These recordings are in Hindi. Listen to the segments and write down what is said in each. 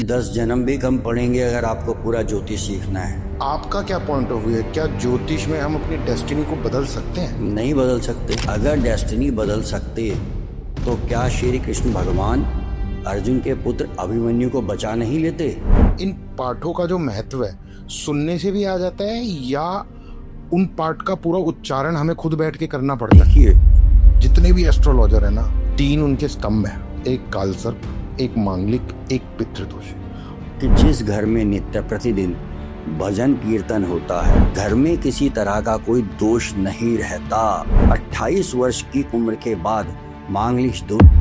10 जन्म भी कम पड़ेंगे अगर आपको पूरा ज्योतिष सीखना है। आपका क्या पॉइंट ऑफ व्यू है? क्या ज्योतिष में हम अपनी डेस्टिनी को बदल सकते हैं? नहीं बदल सकते। अगर डेस्टिनी बदल सकते तो क्या श्री कृष्ण भगवान अर्जुन के पुत्र अभिमन्यु को बचा नहीं लेते? इन पाठों का जो महत्व है सुनने से भी आ जाता है या उन पाठ का पूरा उच्चारण हमें खुद बैठ के करना पड़ता है? देखिए, जितने भी एस्ट्रोलॉजर है ना, 3 उनके स्तंभ है, एक कालसर्प, एक मांगलिक, एक पितृदोष। कि जिस घर में नित्य प्रतिदिन भजन कीर्तन होता है, घर में किसी तरह का कोई दोष नहीं रहता। 28 वर्ष की उम्र के बाद मांगलिक दोष,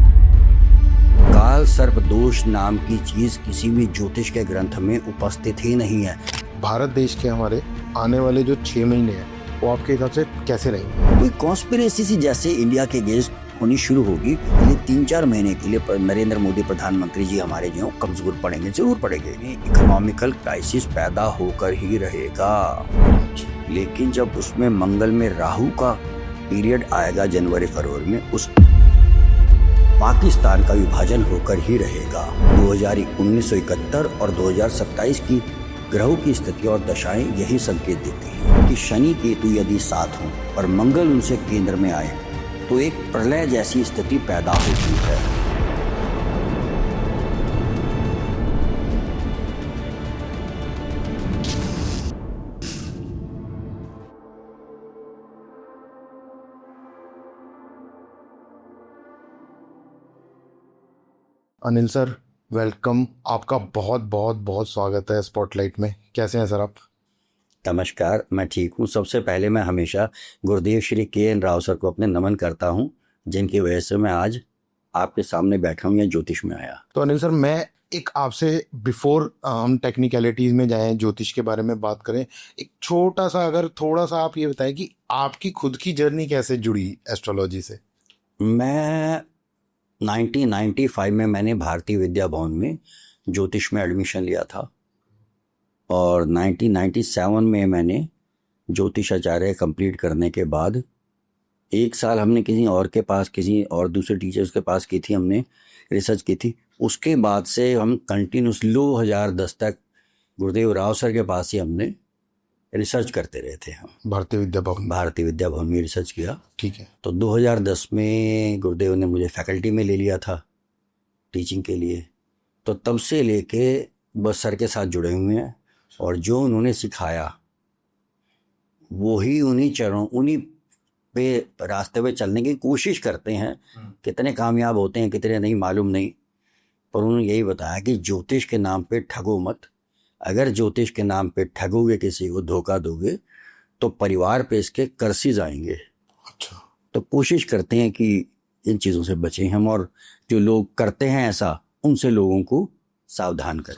काल सर्प दोष नाम की चीज किसी भी ज्योतिष के ग्रंथ में उपस्थित ही नहीं है। भारत देश के हमारे आने वाले जो 6 महीने हैं वो आपके हिसाब से कैसे रहेंगे? कोई कॉन्स्पिरेसी सी जैसे इंडिया के अगेंस्ट होनी शुरू होगी, ये 3-4 महीने के लिए नरेंद्र मोदी प्रधानमंत्री जी हमारे जो कमजोर पड़ेंगे, जरूर पड़ेंगे। इकोनॉमिकल क्राइसिस पैदा होकर ही रहेगा, लेकिन जब उसमें मंगल में राहु का पीरियड आएगा जनवरी फरवरी में, उस पाकिस्तान का विभाजन होकर ही रहेगा। 1971 और 2027 की ग्रहों की स्थिति और दशाएं यही संकेत देती हैं कि शनि केतु यदि साथ हों और मंगल उनसे केंद्र में आए तो एक प्रलय जैसी स्थिति पैदा होती है। Anil sir, welcome. आपका बहुत बहुत बहुत स्वागत है स्पॉटलाइट में। कैसे हैं सर आप? नमस्कार, मैं ठीक हूँ। सबसे पहले मैं हमेशा गुरुदेव श्री के.एन. राव सर को अपने नमन करता हूँ, जिनकी वजह से मैं आज आपके सामने बैठा हूँ या ज्योतिष में आया। तो अनिल सर, मैं एक आपसे बिफोर हम टेक्निकलिटीज में जाएं, ज्योतिष के बारे में बात करें, एक छोटा सा अगर थोड़ा सा आप ये बताएं कि आपकी खुद की जर्नी कैसे जुड़ी एस्ट्रोलॉजी से? मैं 1995 में मैंने भारतीय विद्या भवन में ज्योतिष में एडमिशन लिया था और 1997 में मैंने ज्योतिष आचार्य कंप्लीट करने के बाद 1 साल हमने किसी और दूसरे टीचर्स के पास की थी, हमने रिसर्च की थी। उसके बाद से हम कंटिन्यूस 2010 तक गुरुदेव राव सर के पास ही हमने रिसर्च करते रहे थे। हम भारतीय विद्या भवन में रिसर्च किया। ठीक है। तो 2010 में गुरुदेव ने मुझे फैकल्टी में ले लिया था टीचिंग के लिए। तो तब से लेके बस सर के साथ जुड़े हुए हैं और जो उन्होंने सिखाया वही उन्हीं पे रास्ते पे चलने की कोशिश करते हैं। कितने कामयाब होते हैं कितने नहीं मालूम नहीं, पर उन्होंने यही बताया कि ज्योतिष के नाम पे ठगो मत। अगर ज्योतिष के नाम पे ठगोगे, किसी को धोखा दोगे तो परिवार पे इसके कर्सेज आएंगे। अच्छा। तो कोशिश करते हैं कि इन चीज़ों से बचें हम, और जो लोग करते हैं ऐसा उनसे लोगों को सावधान करें।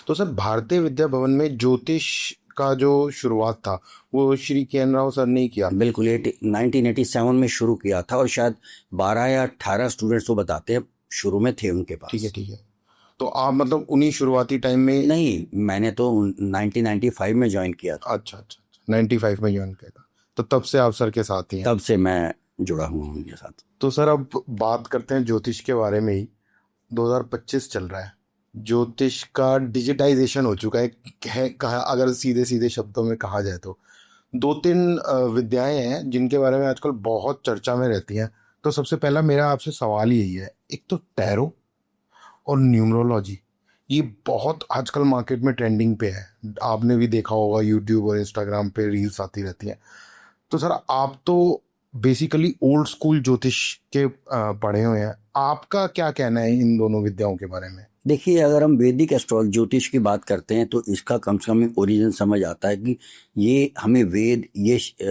तो सर, भारतीय विद्या भवन में ज्योतिष का जो शुरुआत था वो श्री के.एन. राव सर ने किया? बिल्कुल, 1987 में शुरू किया था और शायद 12 या 18 स्टूडेंट्स तो बताते हैं शुरू में थे उनके पास। ठीक है। तो आप मतलब उन्हीं शुरुआती टाइम में? नहीं, मैंने तो 1995 में ज्वाइन किया था। अच्छा, 95 में ज्वाइन किया था। तो तब से आप सर के साथ ही हैं? तब से मैं जुड़ा हुआ हूँ उनके साथ। तो सर, अब बात करते हैं ज्योतिष के बारे में ही। 2025 चल रहा है, ज्योतिष का डिजिटाइजेशन हो चुका है अगर सीधे सीधे शब्दों में कहा जाए तो 2-3 विद्याएं हैं जिनके बारे में आजकल बहुत चर्चा में रहती हैं। तो सबसे पहला मेरा आपसे सवाल यही है, एक तो टैरो और न्यूमरोलॉजी, ये बहुत आजकल मार्केट में ट्रेंडिंग पे है। आपने भी देखा होगा, यूट्यूब और इंस्टाग्राम पे रील्स आती रहती हैं। तो सर, आप तो बेसिकली ओल्ड स्कूल ज्योतिष के पढ़े हुए हैं, आपका क्या कहना है इन दोनों विद्याओं के बारे में? देखिए, अगर हम वैदिक एस्ट्रोलॉजी ज्योतिष की बात करते हैं तो इसका कम से कम ओरिजिन समझ आता है कि ये हमें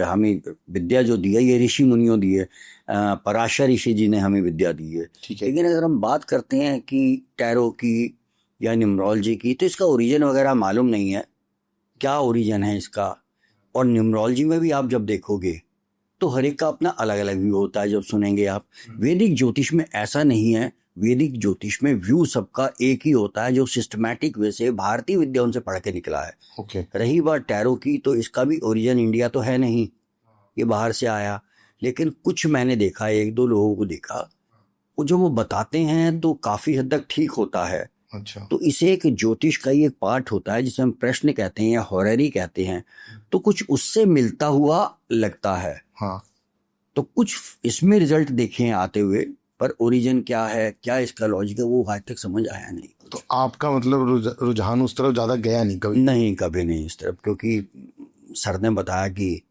हमें विद्या जो दी है ये ऋषि मुनियों दी है, पराशर ऋषि जी ने हमें विद्या दी है। ठीक है। लेकिन अगर हम बात करते हैं कि टैरो की या न्यूमरोलॉजी की, तो इसका ओरिजिन वगैरह मालूम नहीं है क्या ओरिजिन है इसका। और न्यूमरोलॉजी में भी आप जब देखोगे तो हर एक का अपना अलग अलग व्यू होता है। जब सुनेंगे आप, वैदिक ज्योतिष में ऐसा नहीं है। वैदिक ज्योतिष में व्यू सबका एक ही होता है, जो सिस्टमैटिक वे से भारतीय विद्या उनसे पढ़ के निकला है। ओके। रही बात टैरो की, तो इसका भी ओरिजिन इंडिया तो है नहीं, ये बाहर से आया। लेकिन कुछ मैंने देखा, 1-2 लोगों को देखा, वो जो वो बताते हैं तो काफ़ी हद तक ठीक होता है। अच्छा। तो इसे एक ज्योतिष का ही एक पार्ट होता है जिसे हम प्रश्न कहते हैं या हॉररी कहते हैं, तो कुछ उससे मिलता हुआ लगता है। हाँ। तो कुछ इसमें रिजल्ट देखे हैं आते हुए, पर ओरिजिन क्या है, क्या इसका लॉजिक है, वो आज तक समझ आया नहीं। तो आपका मतलब रुझान उस तरफ ज्यादा गया नहीं कभी? नहीं, कभी नहीं इस तरफ, क्योंकि सर ने बताया कि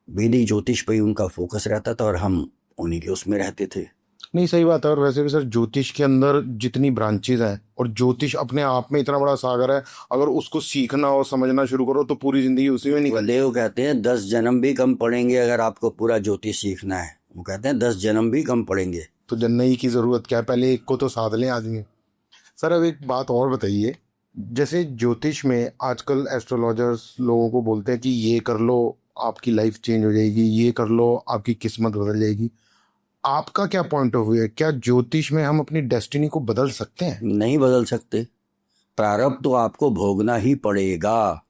वैदिक ज्योतिष पे ही उनका फोकस रहता था और हम उन्हीं के उसमें रहते थे। नहीं, सही बात है। और वैसे भी सर, ज्योतिष के अंदर जितनी ब्रांचेज हैं और ज्योतिष अपने आप में इतना बड़ा सागर है, अगर उसको सीखना और समझना शुरू करो तो पूरी जिंदगी उसी में निकल। देव कहते हैं 10 जन्म भी कम पड़ेंगे अगर आपको पूरा ज्योतिष सीखना है। वो कहते हैं 10 जन्म भी कम पड़ेंगे। तो जन्नई की जरूरत क्या है, पहले एक को तो साध लें आदमी। सर अब एक बात और बताइए, जैसे ज्योतिष में आजकल एस्ट्रोलॉजर्स लोगों को बोलते हैं कि ये कर लो आपकी लाइफ चेंज हो जाएगी, ये कर लो आपकी किस्मत बदल जाएगी। आपका क्या पॉइंट ऑफ व्यू है? क्या ज्योतिष में हम अपनी डेस्टिनी को बदल सकते हैं? नहीं बदल सकते। प्रारब्ध तो आपको भोगना ही पड़ेगा।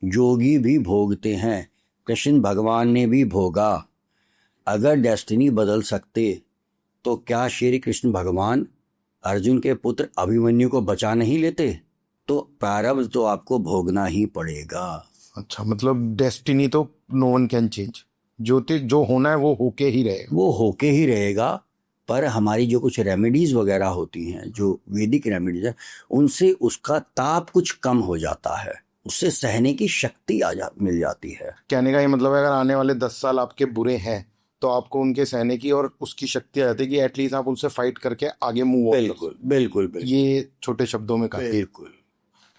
योगी भी भोगते हैं, कृष्ण भगवान ने भी भोगा। अगर डेस्टिनी बदल सकते तो क्या श्री कृष्ण भगवान अर्जुन के पुत्र अभिमन्यु को बचा नहीं लेते? तो प्रारब्ध तो आपको भोगना ही पड़ेगा। अच्छा, मतलब डेस्टिनी तो नो वन कैन चेंज। ज्योतिष जो होना है वो होके ही रहेगा। वो होके ही रहेगा, पर हमारी जो कुछ रेमेडीज वगैरह होती हैं, जो वैदिक रेमेडीज है, उनसे उसका ताप कुछ कम हो जाता है, उससे सहने की शक्ति मिल जाती है। कहने का ये मतलब है, अगर आने वाले 10 साल आपके बुरे हैं तो आपको उनके सहने की और उसकी शक्ति आ जाती है कि एटलीस्ट आप उनसे फाइट करके आगे मूव ऑन। बिल्कुल बिल्कुल बिल्कुल, ये छोटे शब्दों में कहा। बिल्कुल।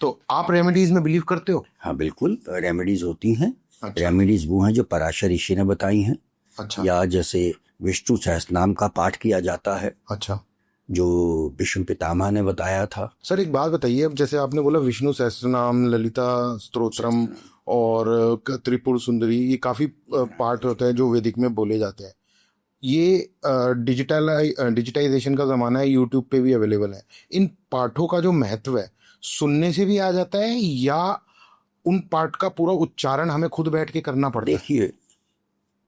तो आप रेमेडीज में बिलीव करते हो? हाँ बिल्कुल, रेमेडीज होती हैं। अच्छा। रेमेडीज वो हैं जो पराशर ऋषि ने बताई हैं। अच्छा। या जैसे विष्णु सहस्त्रनाम का पाठ किया जाता है, अच्छा। जो विष्णु पितामह ने बताया था। सर एक बात बताइए, अब जैसे आपने बोला विष्णु सहस्त्रनाम, ललिता स्तोत्रम और त्रिपुर सुंदरी, ये काफी पाठ होते हैं जो वैदिक में बोले जाते हैं। ये डिजिटाइजेशन का ज़माना है, यूट्यूब पे भी अवेलेबल है। इन पाठों का जो महत्व है सुनने से भी आ जाता है या उन पाठ का पूरा उच्चारण हमें खुद बैठ के करना पड़ता है? देखिए,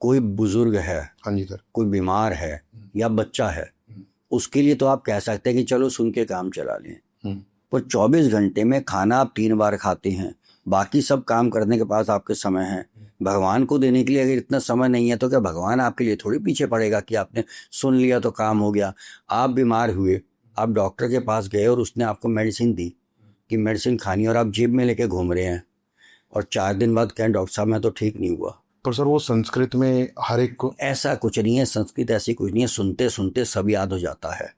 कोई बुजुर्ग है, हाँ जी सर। कोई बीमार है या बच्चा है, उसके लिए तो आप कह सकते हैं कि चलो सुन के काम चला लें। पर 24 घंटे में खाना आप 3 बार खाते हैं, बाकी सब काम करने के पास आपके समय है। भगवान को देने के लिए अगर इतना समय नहीं है तो क्या भगवान आपके लिए थोड़ी पीछे पड़ेगा कि आपने सुन लिया तो काम हो गया। आप बीमार हुए, आप डॉक्टर के पास गए और उसने आपको मेडिसिन दी कि मेडिसिन खानी, और आप जेब में लेके घूम रहे हैं, और 4 दिन बाद कहें डॉक्टर साहब मैं तो ठीक नहीं हुआ। पर सर वो संस्कृत में हर एक को। ऐसा कुछ नहीं है, संस्कृत ऐसी कुछ नहीं है। सुनते सुनते सब याद हो जाता है।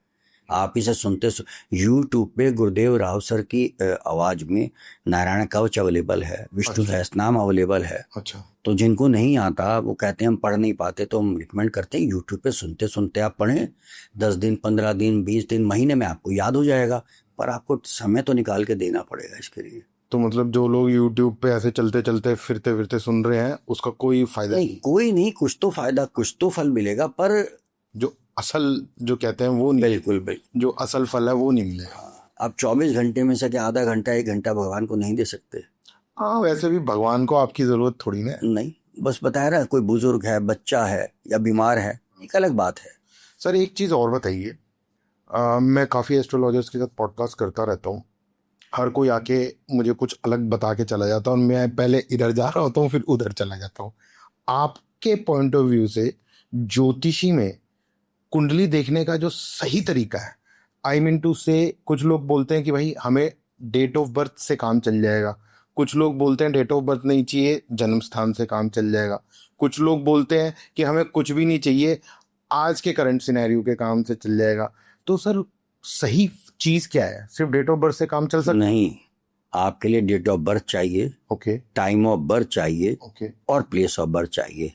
आप इसे सुनते यूट्यूब पे गुरुदेव राव सर की आवाज में नारायण कवच अवेलेबल है, विष्णु सहस्त्रनाम अवेलेबल है। अच्छा। तो जिनको नहीं आता वो कहते हैं हम पढ़ नहीं पाते, तो हम रिकमेंड करते हैं यूट्यूब पे सुनते सुनते आप पढ़ें। 10 दिन, 15 दिन, 20 दिन, महीने में आपको याद हो जाएगा, पर आपको समय तो निकाल के देना पड़ेगा इसके लिए। तो मतलब जो लोग यूट्यूब पे ऐसे चलते चलते फिरते फिरते सुन रहे हैं उसका कोई फायदा नहीं, कोई नहीं। कुछ तो फायदा, कुछ तो फल मिलेगा, पर जो असल जो कहते हैं वो नहीं। बिल्कुल बिल्कुल, जो असल फल है वो नहीं मिलेगा। आप 24 घंटे में से क्या आधा घंटा 1 घंटा भगवान को नहीं दे सकते? हाँ, वैसे भी भगवान को आपकी जरूरत थोड़ी ना है। नहीं, बस बताया रहा, कोई बुजुर्ग है, बच्चा है या बीमार है, एक अलग बात है। सर एक चीज़ और बताइए, मैं काफ़ी एस्ट्रोलॉजर्स के साथ पॉडकास्ट करता रहता हूँ। हर कोई आके मुझे कुछ अलग बता के चला जाता है और मैं पहले इधर जा रहा होता हूँ फिर उधर चला जाता हूँ। आपके पॉइंट ऑफ व्यू से ज्योतिषी में कुंडली देखने का जो सही तरीका है, आई मीन टू से, कुछ लोग बोलते हैं कि भाई हमें डेट ऑफ बर्थ से काम चल जाएगा, कुछ लोग बोलते हैं डेट ऑफ बर्थ नहीं चाहिए, जन्म स्थान से काम चल जाएगा, कुछ लोग बोलते हैं कि हमें कुछ भी नहीं चाहिए, आज के करंट सिनेरियो के काम से चल जाएगा। तो सर सही चीज़ क्या है? सिर्फ डेट ऑफ बर्थ से काम चल सकता? नहीं, आपके लिए डेट ऑफ बर्थ चाहिए, ओके, टाइम ऑफ बर्थ चाहिए, ओके, और प्लेस ऑफ बर्थ चाहिए।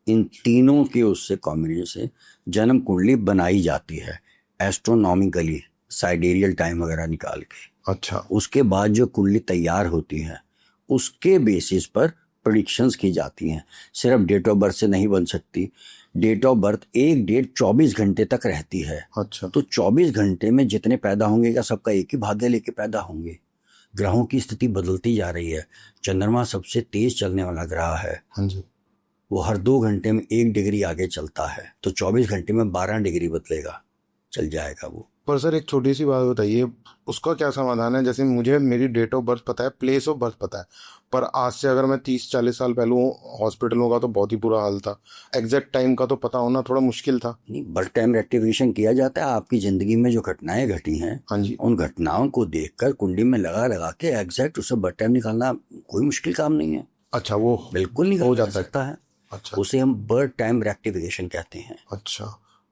इन तीनों के उससे कॉम्बिनेशन से जन्म कुंडली बनाई जाती है, एस्ट्रोनॉमिकली साइडेरियल टाइम वगैरह निकाल के। अच्छा। उसके बाद जो कुंडली तैयार होती है उसके बेसिस पर प्रेडिक्शंस की जाती हैं। सिर्फ डेट ऑफ बर्थ से नहीं बन सकती। डेट ऑफ बर्थ एक डेट 24 घंटे तक रहती है। अच्छा। तो 24 घंटे में जितने पैदा होंगे, क्या सबका एक ही भाग्य लेके पैदा होंगे? ग्रहों की स्थिति बदलती जा रही है। चंद्रमा सबसे तेज चलने वाला ग्रह है। हाँ जी। वो हर 2 घंटे में 1 डिग्री आगे चलता है, तो 24 घंटे में 12 डिग्री बदलेगा, चल जाएगा वो। पर सर एक छोटी सी बात बताइए, उसका क्या समाधान है? जैसे मुझे मेरी डेट ऑफ बर्थ पता है, प्लेस ऑफ बर्थ पता है, पर आज से अगर मैं 30-40 साल पहलू हॉस्पिटलों का तो बहुत ही बुरा हाल था, एग्जैक्ट टाइम का तो पता होना थोड़ा मुश्किल था। नहीं, बर्थ टाइम रेक्टिफिकेशन किया जाता है। आपकी ज़िंदगी में जो घटनाएं घटी हैं, हाँ जी। उन घटनाओं को देखकर कुंडली में लगा लगा के एग्जैक्ट उससे बर्थ टाइम निकालना कोई मुश्किल काम नहीं है। अच्छा, वो बिल्कुल हो निकाला जा जाता है। सकता है। अच्छा उसे हम बर्थ टाइम रेक्टिफिकेशन कहते हैं। अच्छा,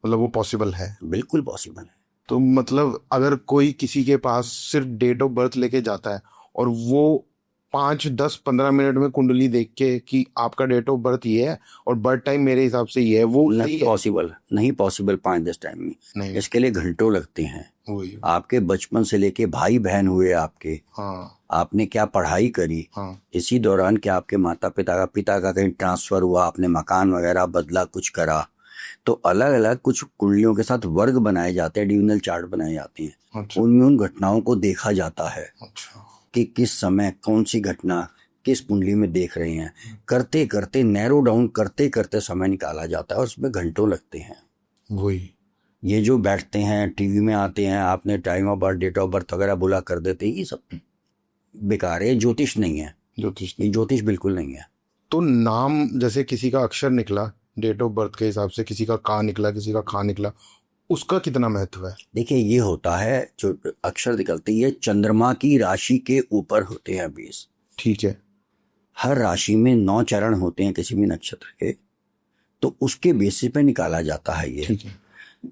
मतलब वो पॉसिबल है। बिल्कुल पॉसिबल है। तो मतलब अगर कोई किसी के पास सिर्फ डेट ऑफ बर्थ लेके जाता है और वो 5-10-15 मिनट में कुंडली देख के कि आपका डेट ऑफ बर्थ ये है और बर्थ टाइम मेरे हिसाब से ये है, वो सही नहीं है? पॉसिबल, नहीं पॉसिबल 5-10 टाइम में। नहीं, इसके लिए घंटों लगते हैं। वही। आपके बचपन से लेके भाई बहन हुए आपके, हाँ आपने क्या पढ़ाई करी, हाँ इसी दौरान क्या आपके माता पिता का कहीं ट्रांसफर हुआ, आपने मकान वगैरह बदला, कुछ करा, तो अलग अलग कुछ कुंडलियों के साथ वर्ग बनाए जाते हैं, डिविजनल चार्ट बनाए जाते हैं। अच्छा उनमें उन घटनाओं को देखा जाता है अच्छा। कि किस समय कौन सी घटना किस कुंडली में देख रहे हैं। करते करते नैरो डाउन करते करते समय निकाला जाता है और उसमें घंटों लगते हैं। वही। ये जो बैठते हैं टीवी में आते हैं, आपने time of birth date of birth वगैरह बोला कर देते हैं, ये सब बेकार है। ज्योतिष नहीं है, ज्योतिष। ये ज्योतिष बिल्कुल नहीं है। तो नाम, जैसे किसी का अक्षर निकला डेट ऑफ बर्थ के हिसाब से, किसी का का निकला, किसी का खा निकला, उसका कितना महत्व है? देखिए, ये होता है जो अक्षर निकलते हैं, ये चंद्रमा की राशि के ऊपर होते हैं बेस। ठीक है। हर राशि में 9 चरण होते हैं किसी भी नक्षत्र के, तो उसके बेसिस पे निकाला जाता है ये। ठीक है।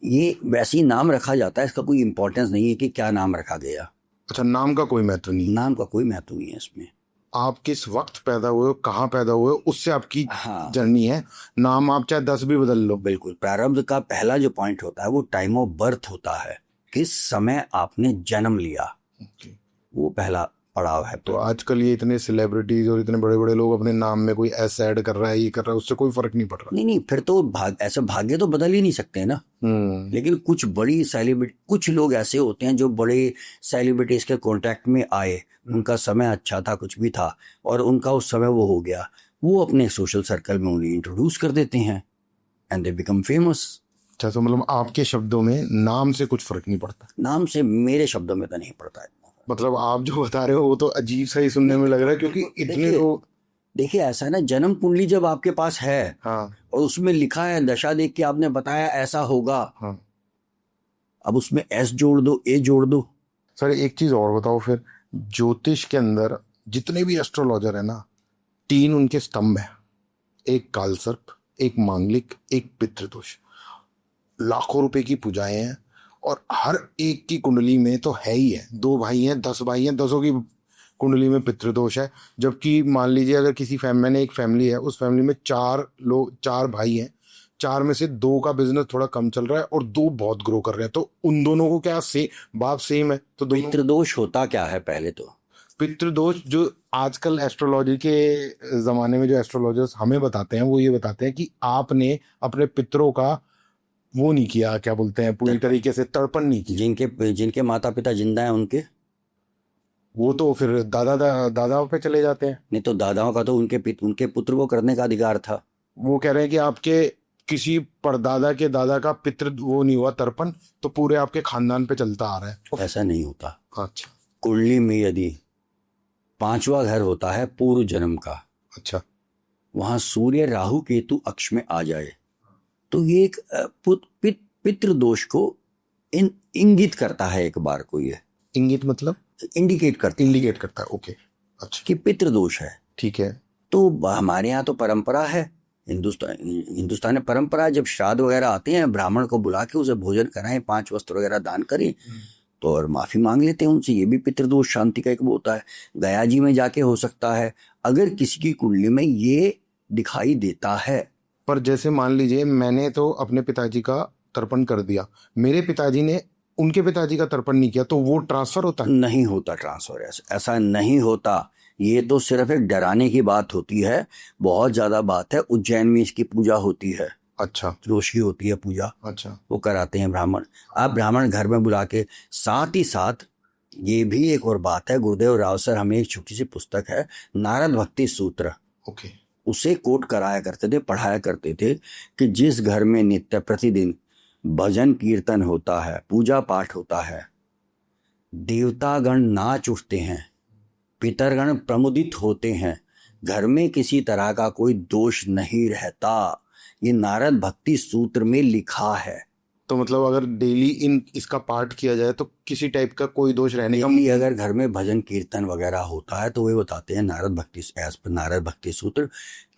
ये वैसे ही नाम रखा जाता है, इसका कोई इंपॉर्टेंस नहीं है कि क्या नाम रखा गया। अच्छा, नाम का कोई महत्व नहीं? नाम का कोई महत्व नहीं है इसमें। आप किस वक्त पैदा हुए हो, कहाँ पैदा हुए हो, उससे आपकी हाँ, जर्नी है। नाम आप चाहे 10 भी बदल लो। बिल्कुल। प्रारब्ध का पहला जो पॉइंट होता है वो टाइम ऑफ बर्थ होता है, किस समय आपने जन्म लिया, वो पहला पड़ाव है। तो आजकल ये इतने सेलिब्रिटीज और इतने बड़े बड़े लोग अपने नाम में कोई एस ऐड कर रहा है, ये कर रहा है, उससे कोई फर्क नहीं पड़ रहा। नहीं, फिर तो ऐसे भाग्य तो बदल ही नहीं सकते ना। लेकिन कुछ बड़ी सेलिब्रिटी, कुछ लोग ऐसे होते हैं जो बड़े सेलिब्रिटीज के कांटेक्ट में आए, उनका समय अच्छा था, कुछ भी था, और उनका उस समय वो हो गया, वो अपने सोशल सर्कल में उन्हें इंट्रोड्यूस कर देते हैं एंड दे बिकम फेमस। अच्छा, तो मतलब आपके शब्दों में नाम से कुछ फर्क नहीं पड़ता? नाम से मेरे शब्दों में तो नहीं पड़ता है। मतलब आप जो बता रहे हो वो तो अजीब सा ही सुनने में लग रहा है, क्योंकि इतने लोग। देखिए, ऐसा है ना, जन्म कुंडली जब आपके पास है हाँ और उसमें लिखा है, दशा देख के आपने बताया ऐसा होगा, हाँ। अब उसमें एस जोड़ दो, ए जोड़ दो। सर एक चीज और बताओ फिर, ज्योतिष के अंदर जितने भी एस्ट्रोलॉजर है ना, 3 उनके स्तंभ है, एक कालसर्प, एक मांगलिक, एक पितृदोष। लाखों रुपए की पूजाएं हैं और हर एक की कुंडली में तो है ही है। 2 भाई हैं, 10 भाई हैं, 10 की कुंडली में पितृदोष है। जबकि मान लीजिए अगर किसी मैंने एक फैमिली है, उस फैमिली में 4 भाई हैं, 4 में से 2 का बिजनेस थोड़ा कम चल रहा है और 2 बहुत ग्रो कर रहे हैं, तो उन दोनों को क्या बाप सेम है? तो दोनों। पितृदोष होता क्या है पहले तो? पितृदोष जो आजकल एस्ट्रोलॉजी के जमाने में जो एस्ट्रोलॉजर्स हमें बताते हैं, वो ये बताते हैं कि आपने अपने पितरों का वो नहीं किया, क्या बोलते हैं, पूरी तरीके से तर्पण नहीं किया। जिनके माता पिता जिंदा हैं उनके, वो तो फिर दादाओं पे चले जाते हैं। नहीं तो दादाओं का तो उनके पुत्र को करने का अधिकार था। वो कह रहे हैं कि आपके किसी परदादा के दादा का पितृ वो नहीं हुआ तर्पण, तो पूरे आपके खानदान पे चलता आ रहा है। ऐसा नहीं होता। अच्छा कुंडली में यदि 5वां घर होता है पूर्व जन्म का, अच्छा। वहां सूर्य राहु केतु अक्ष में आ जाए, तो ये एक पितृदोष को इंगित करता है। एक बार को ये इंगित मतलब इंडिकेट करता है। ओके, अच्छा, कि पितृदोष है। ठीक है। तो हमारे यहाँ तो परंपरा है, हिंदुस्तान में परंपरा है, जब श्राद्ध वगैरह आते हैं ब्राह्मण को बुला के उसे भोजन कराएं, 5 वस्त्र वगैरह दान करें, तो और माफी मांग लेते हैं उनसे। ये भी पितृदोष शांति का एक वो होता है। गया जी में जाके हो सकता है अगर किसी की कुंडली में ये दिखाई देता है। पर जैसे मान लीजिए मैंने तो अपने पिताजी का तर्पण कर दिया, मेरे पिताजी ने उनके पिताजी का तर्पण नहीं किया, तो वो ट्रांसफर होता है? नहीं होता ट्रांसफर, ऐसा नहीं होता। ये तो सिर्फ एक डराने की बात होती है, बहुत ज्यादा बात है। उज्जैन में इसकी पूजा होती है। अच्छा, दोष की होती है पूजा। अच्छा, वो कराते हैं ब्राह्मण। आप ब्राह्मण घर में बुला के, साथ ही साथ ये भी एक और बात है, गुरुदेव राव सर, हमें एक छोटी सी पुस्तक है नारद भक्ति सूत्र, ओके, उसे कोट कराया करते थे, पढ़ाया करते थे कि जिस घर में नित्य प्रतिदिन भजन कीर्तन होता है, पूजा पाठ होता है, देवतागण नाच उठते हैं, पितरगण प्रमुदित होते हैं, घर में किसी तरह का कोई दोष नहीं रहता। ये नारद भक्ति सूत्र में लिखा है। तो मतलब अगर डेली इसका पाठ किया जाए तो किसी टाइप का कोई दोष रहने का डेली अगर घर में भजन कीर्तन वगैरह होता है तो वे बताते हैं नारद भक्ति, एज पर नारद भक्ति सूत्र,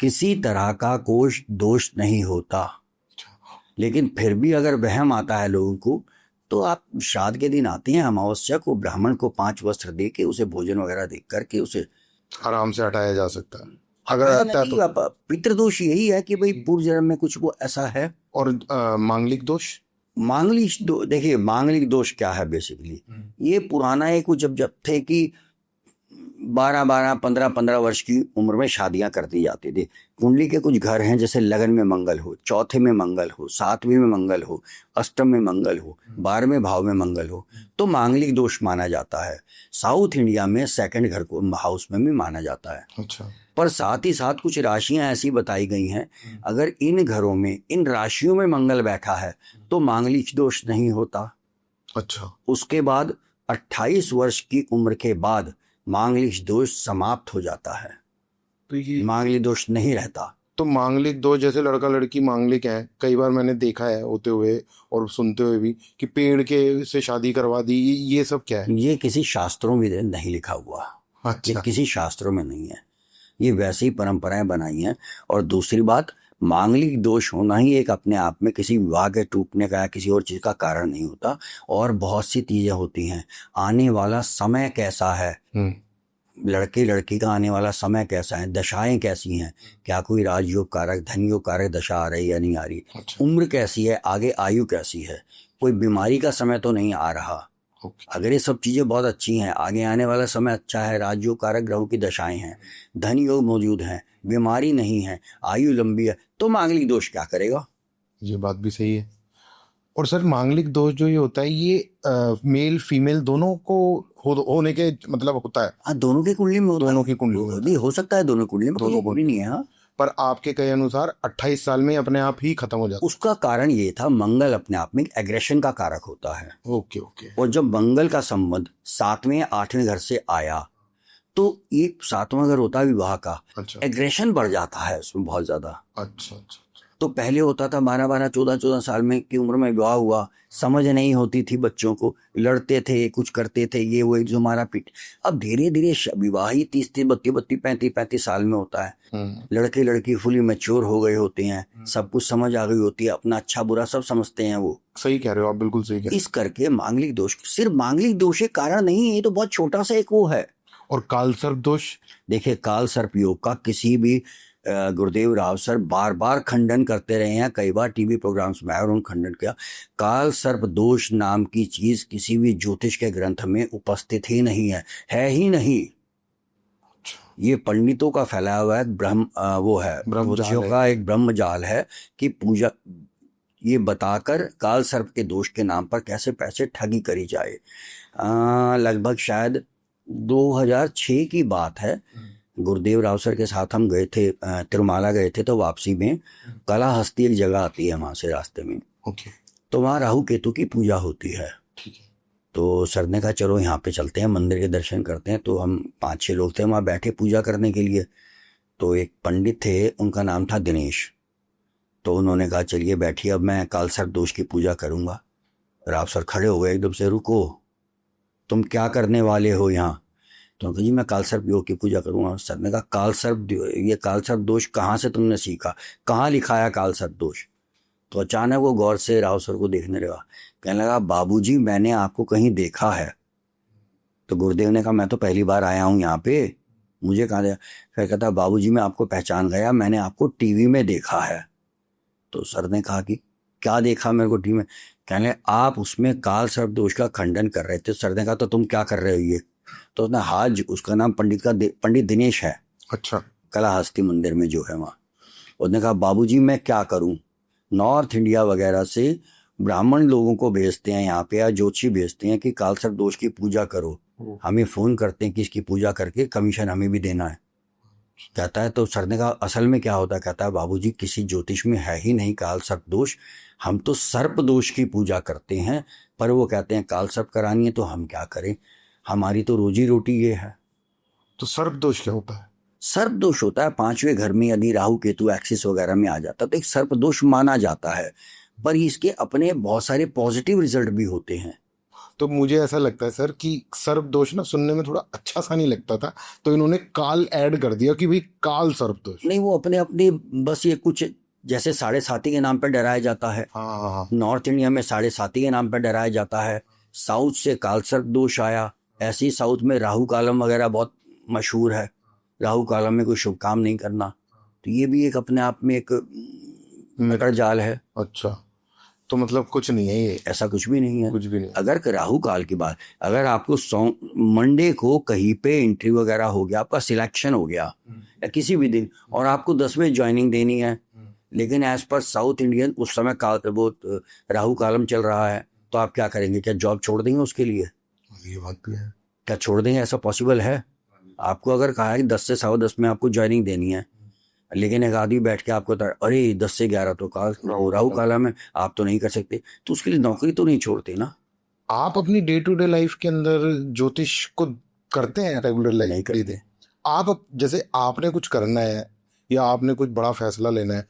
किसी तरह का कोई दोष नहीं होता। लेकिन फिर भी अगर वहम आता है लोगों को तो आप श्राद्ध के दिन आते हैं, अमावस्या को ब्राह्मण को 5 वस्त्र दे के उसे भोजन वगैरह दे करके उसे आराम से हटाया जा सकता है अगर आता है तो। पितृदोष यही है कि भाई पूर्व जन्म में कुछ वो ऐसा है। और मांगलिक दोष, देखिए मांगलिक दोष क्या है बेसिकली, ये पुराना एक जब थे कि 12-12, 15-15 वर्ष की उम्र में शादियां कर दी जाती थी। कुंडली के कुछ घर हैं जैसे लगन में मंगल हो, चौथे में मंगल हो, 7वें में मंगल हो, अष्टम में मंगल हो, 12वें भाव में मंगल हो, तो मांगलिक दोष माना जाता है। साउथ इंडिया में सेकंड घर को हाउस में भी माना जाता है। अच्छा। पर साथ ही साथ कुछ राशियां ऐसी बताई गई हैं, अगर इन घरों में इन राशियों में मंगल बैठा है तो मांगलिक दोष नहीं होता। अच्छा। उसके बाद 28 वर्ष की उम्र के बाद मांगलिक दोष समाप्त हो जाता है, तो ये मांगलिक दोष नहीं रहता। तो मांगलिक दोष जैसे लड़का लड़की मांगलिक हैं, कई बार मैंने देखा है होते हुए और सुनते हुए भी कि पेड़ के से शादी करवा दी, ये सब क्या है? ये किसी शास्त्रों में नहीं लिखा हुआ। अच्छा। ये किसी शास्त्रों में नहीं है, ये वैसे ही परंपराएं बनाई हैं। और दूसरी बात, मांगलिक दोष होना ही एक अपने आप में किसी विवाह के टूटने का या किसी और चीज का कारण नहीं होता। और बहुत सी चीजें होती हैं, आने वाला समय कैसा है, लड़के लड़की का आने वाला समय कैसा है, दशाएं कैसी हैं, क्या कोई राजयोग कारक धन योग कारक दशा आ रही है या नहीं आ रही, अच्छा। उम्र कैसी है, आगे आयु कैसी है, कोई बीमारी का समय तो नहीं आ रहा। अगर ये सब चीजें बहुत अच्छी हैं, आगे आने वाला समय अच्छा है, राजयोग कारक ग्रहों की दशाएं हैं, धन योग मौजूद हैं, बीमारी नहीं है, आयु लंबी है, तो मांगलिक दोष क्या करेगा? ये बात भी सही है। और सर मांगलिक दोष जो ये होता है ये मेल फीमेल दोनों को होने के मतलब होता है? हाँ, दोनों के कुंडली में होता है। दोनों की कुंडली में नहीं हो सकता है, दोनों कुंडली में दोनों कुंडली नहीं है। हाँ, पर आपके कहे अनुसार 28 साल में अपने आप ही खत्म हो जाता। उसका कारण ये था, मंगल अपने आप में एग्रेशन का कारक होता है। Okay okay. और जब मंगल का संबंध 7वें 8वें घर से आया तो ये 7वां घर होता है विवाह का। अच्छा। एग्रेशन बढ़ जाता है उसमें बहुत ज्यादा। अच्छा अच्छा। तो पहले होता था 12-12, 14-14 साल में की उम्र में विवाह हुआ, समझ नहीं होती थी बच्चों को, लड़ते थे, कुछ करते थे, ये वो एक जो मारा पीट। अब धीरे धीरे विवाह ही 30-30, 32-32, 35-35 साल में होता है। लड़के लड़की फुली मैच्योर हो गए होते हैं, सब कुछ समझ आ गई होती है, अपना अच्छा बुरा सब समझते हैं वो। सही कह रहे हो आप, बिल्कुल सही कह रहे हो। इस करके मांगलिक दोष सिर्फ मांगलिक दोष एक कारण नहीं है, ये तो बहुत छोटा सा एक वो है। और काल सर्प दोष, देखिए काल सर्प योग का किसी भी गुरुदेव राव सर बार बार खंडन करते रहे हैं, कई बार टीवी प्रोग्राम्स में उन्होंने खंडन किया। काल सर्प दोष नाम की चीज किसी भी ज्योतिष के ग्रंथ में उपस्थित ही नहीं है ही नहीं। ये पंडितों का फैलाया हुआ है वो है ज्योतिषियों का एक ब्रह्मजाल है कि पूजा ये बताकर काल सर्प के दोष के नाम पर कैसे पैसे ठगी करी जाए। लगभग शायद 2006 की बात है, गुरुदेव राव सर के साथ हम गए थे, तिरुमाला गए थे, तो वापसी में कालाहस्ती एक जगह आती है वहां से रास्ते में। ओके। तो वहाँ राहु केतु की पूजा होती है। ठीक है। तो सर ने कहा चलो यहाँ पे चलते हैं, मंदिर के दर्शन करते हैं। तो हम 5-6 लोग थे वहाँ बैठे पूजा करने के लिए। तो एक पंडित थे, उनका नाम था दिनेश। तो उन्होंने कहा चलिए बैठिए, अब मैं काल सर्प दोष की पूजा करूंगा। राव सर खड़े हो गए एकदम से, रुको तुम क्या करने वाले हो यहाँ? तो जी मैं काल सर्प योग की पूजा करूंगा। सर ने कहा काल सर्प, ये काल सर्प दोष कहाँ से तुमने सीखा, कहाँ लिखाया काल सर्प दोष? तो अचानक वो गौर से राव सर को देखने लगा, कहने लगा बाबूजी मैंने आपको कहीं देखा है। तो गुरुदेव ने कहा मैं तो पहली बार आया हूँ यहाँ पे, मुझे कहाँ देखा? फिर कहता बाबूजी मैं आपको पहचान गया, मैंने आपको टीवी में देखा है। तो सर ने कहा कि क्या देखा मेरे को टीवी में? कहने आप उसमें काल सर्प दोष का खंडन कर रहे थे। सर ने कहा तो तुम क्या कर रहे हो ये? तो उसने हाज, उसका नाम पंडित दिनेश है। अच्छा। कालाहस्ती मंदिर में जो है वहाँ। उसने कहा बाबूजी मैं क्या करूं, नॉर्थ इंडिया वगैरह से ब्राह्मण लोगों को भेजते हैं यहाँ पे, या ज्योतिषी भेजते हैं कि काल सर्प दोष की पूजा करो, हमें फोन करते हैं कि इसकी पूजा करके कमीशन हमें भी देना है। कहता है, तो सर ने कहा असल में क्या होता है? कहता है बाबूजी किसी ज्योतिष में है ही नहीं काल सर्प दोष, हम तो सर्प दोष की पूजा करते हैं, पर वो कहते हैं काल सर्प करानी है तो हम क्या करें, हमारी तो रोजी रोटी ये है। तो सर्प दोष क्या होता है? सर्प दोष होता है 5वें घर में यदि राहु केतु एक्सिस वगैरह में आ जाता है तो एक सर्प दोष माना जाता है, पर इसके अपने बहुत सारे पॉजिटिव रिजल्ट भी होते हैं। तो मुझे ऐसा लगता है सर कि सर्प दोष ना सुनने में थोड़ा अच्छा सा नहीं लगता था, तो इन्होंने काल ऐड कर दिया कि भाई काल सर्प दोष। नहीं, वो अपने अपने बस ये कुछ जैसे साढ़े साती के नाम पर डराया जाता है, हाँ हाँ हाँ। नॉर्थ इंडिया में साढ़े साती के नाम पर डराया जाता है, साउथ से काल सर्प दोष आया, ऐसे ही साउथ में राहु कालम वगैरह बहुत मशहूर है, राहु कालम में कोई शुभ काम नहीं करना, तो ये भी एक अपने आप में एक मकर जाल है। अच्छा, तो मतलब कुछ नहीं है ये? ऐसा कुछ भी नहीं है, कुछ भी नहीं। अगर राहु काल की बात, अगर आपको मंडे को कहीं पे इंटरव्यू वगैरह हो गया, आपका सिलेक्शन हो गया या किसी भी दिन, और आपको 10वें ज्वाइनिंग देनी है, लेकिन एज पर साउथ इंडियन उस समय काल वो राहु कालम चल रहा है, तो आप क्या करेंगे? क्या जॉब छोड़ देंगे उसके लिए? ये बात भी है। क्या छोड़ देंगे? ऐसा पॉसिबल है? आपको अगर कहा है कि 10 से 10:15 में आपको ज्वाइनिंग देनी है, लेकिन एक आदमी बैठ के आपको अरे 10 से 11 तो राहु काला में आप तो नहीं कर सकते, तो उसके लिए नौकरी तो नहीं छोड़ते ना। आप अपनी डे टू डे लाइफ के अंदर ज्योतिष को करते हैं रेगुलर लाइफ? नहीं करते। आप जैसे आपने कुछ करना है या आपने कुछ बड़ा फैसला लेना है,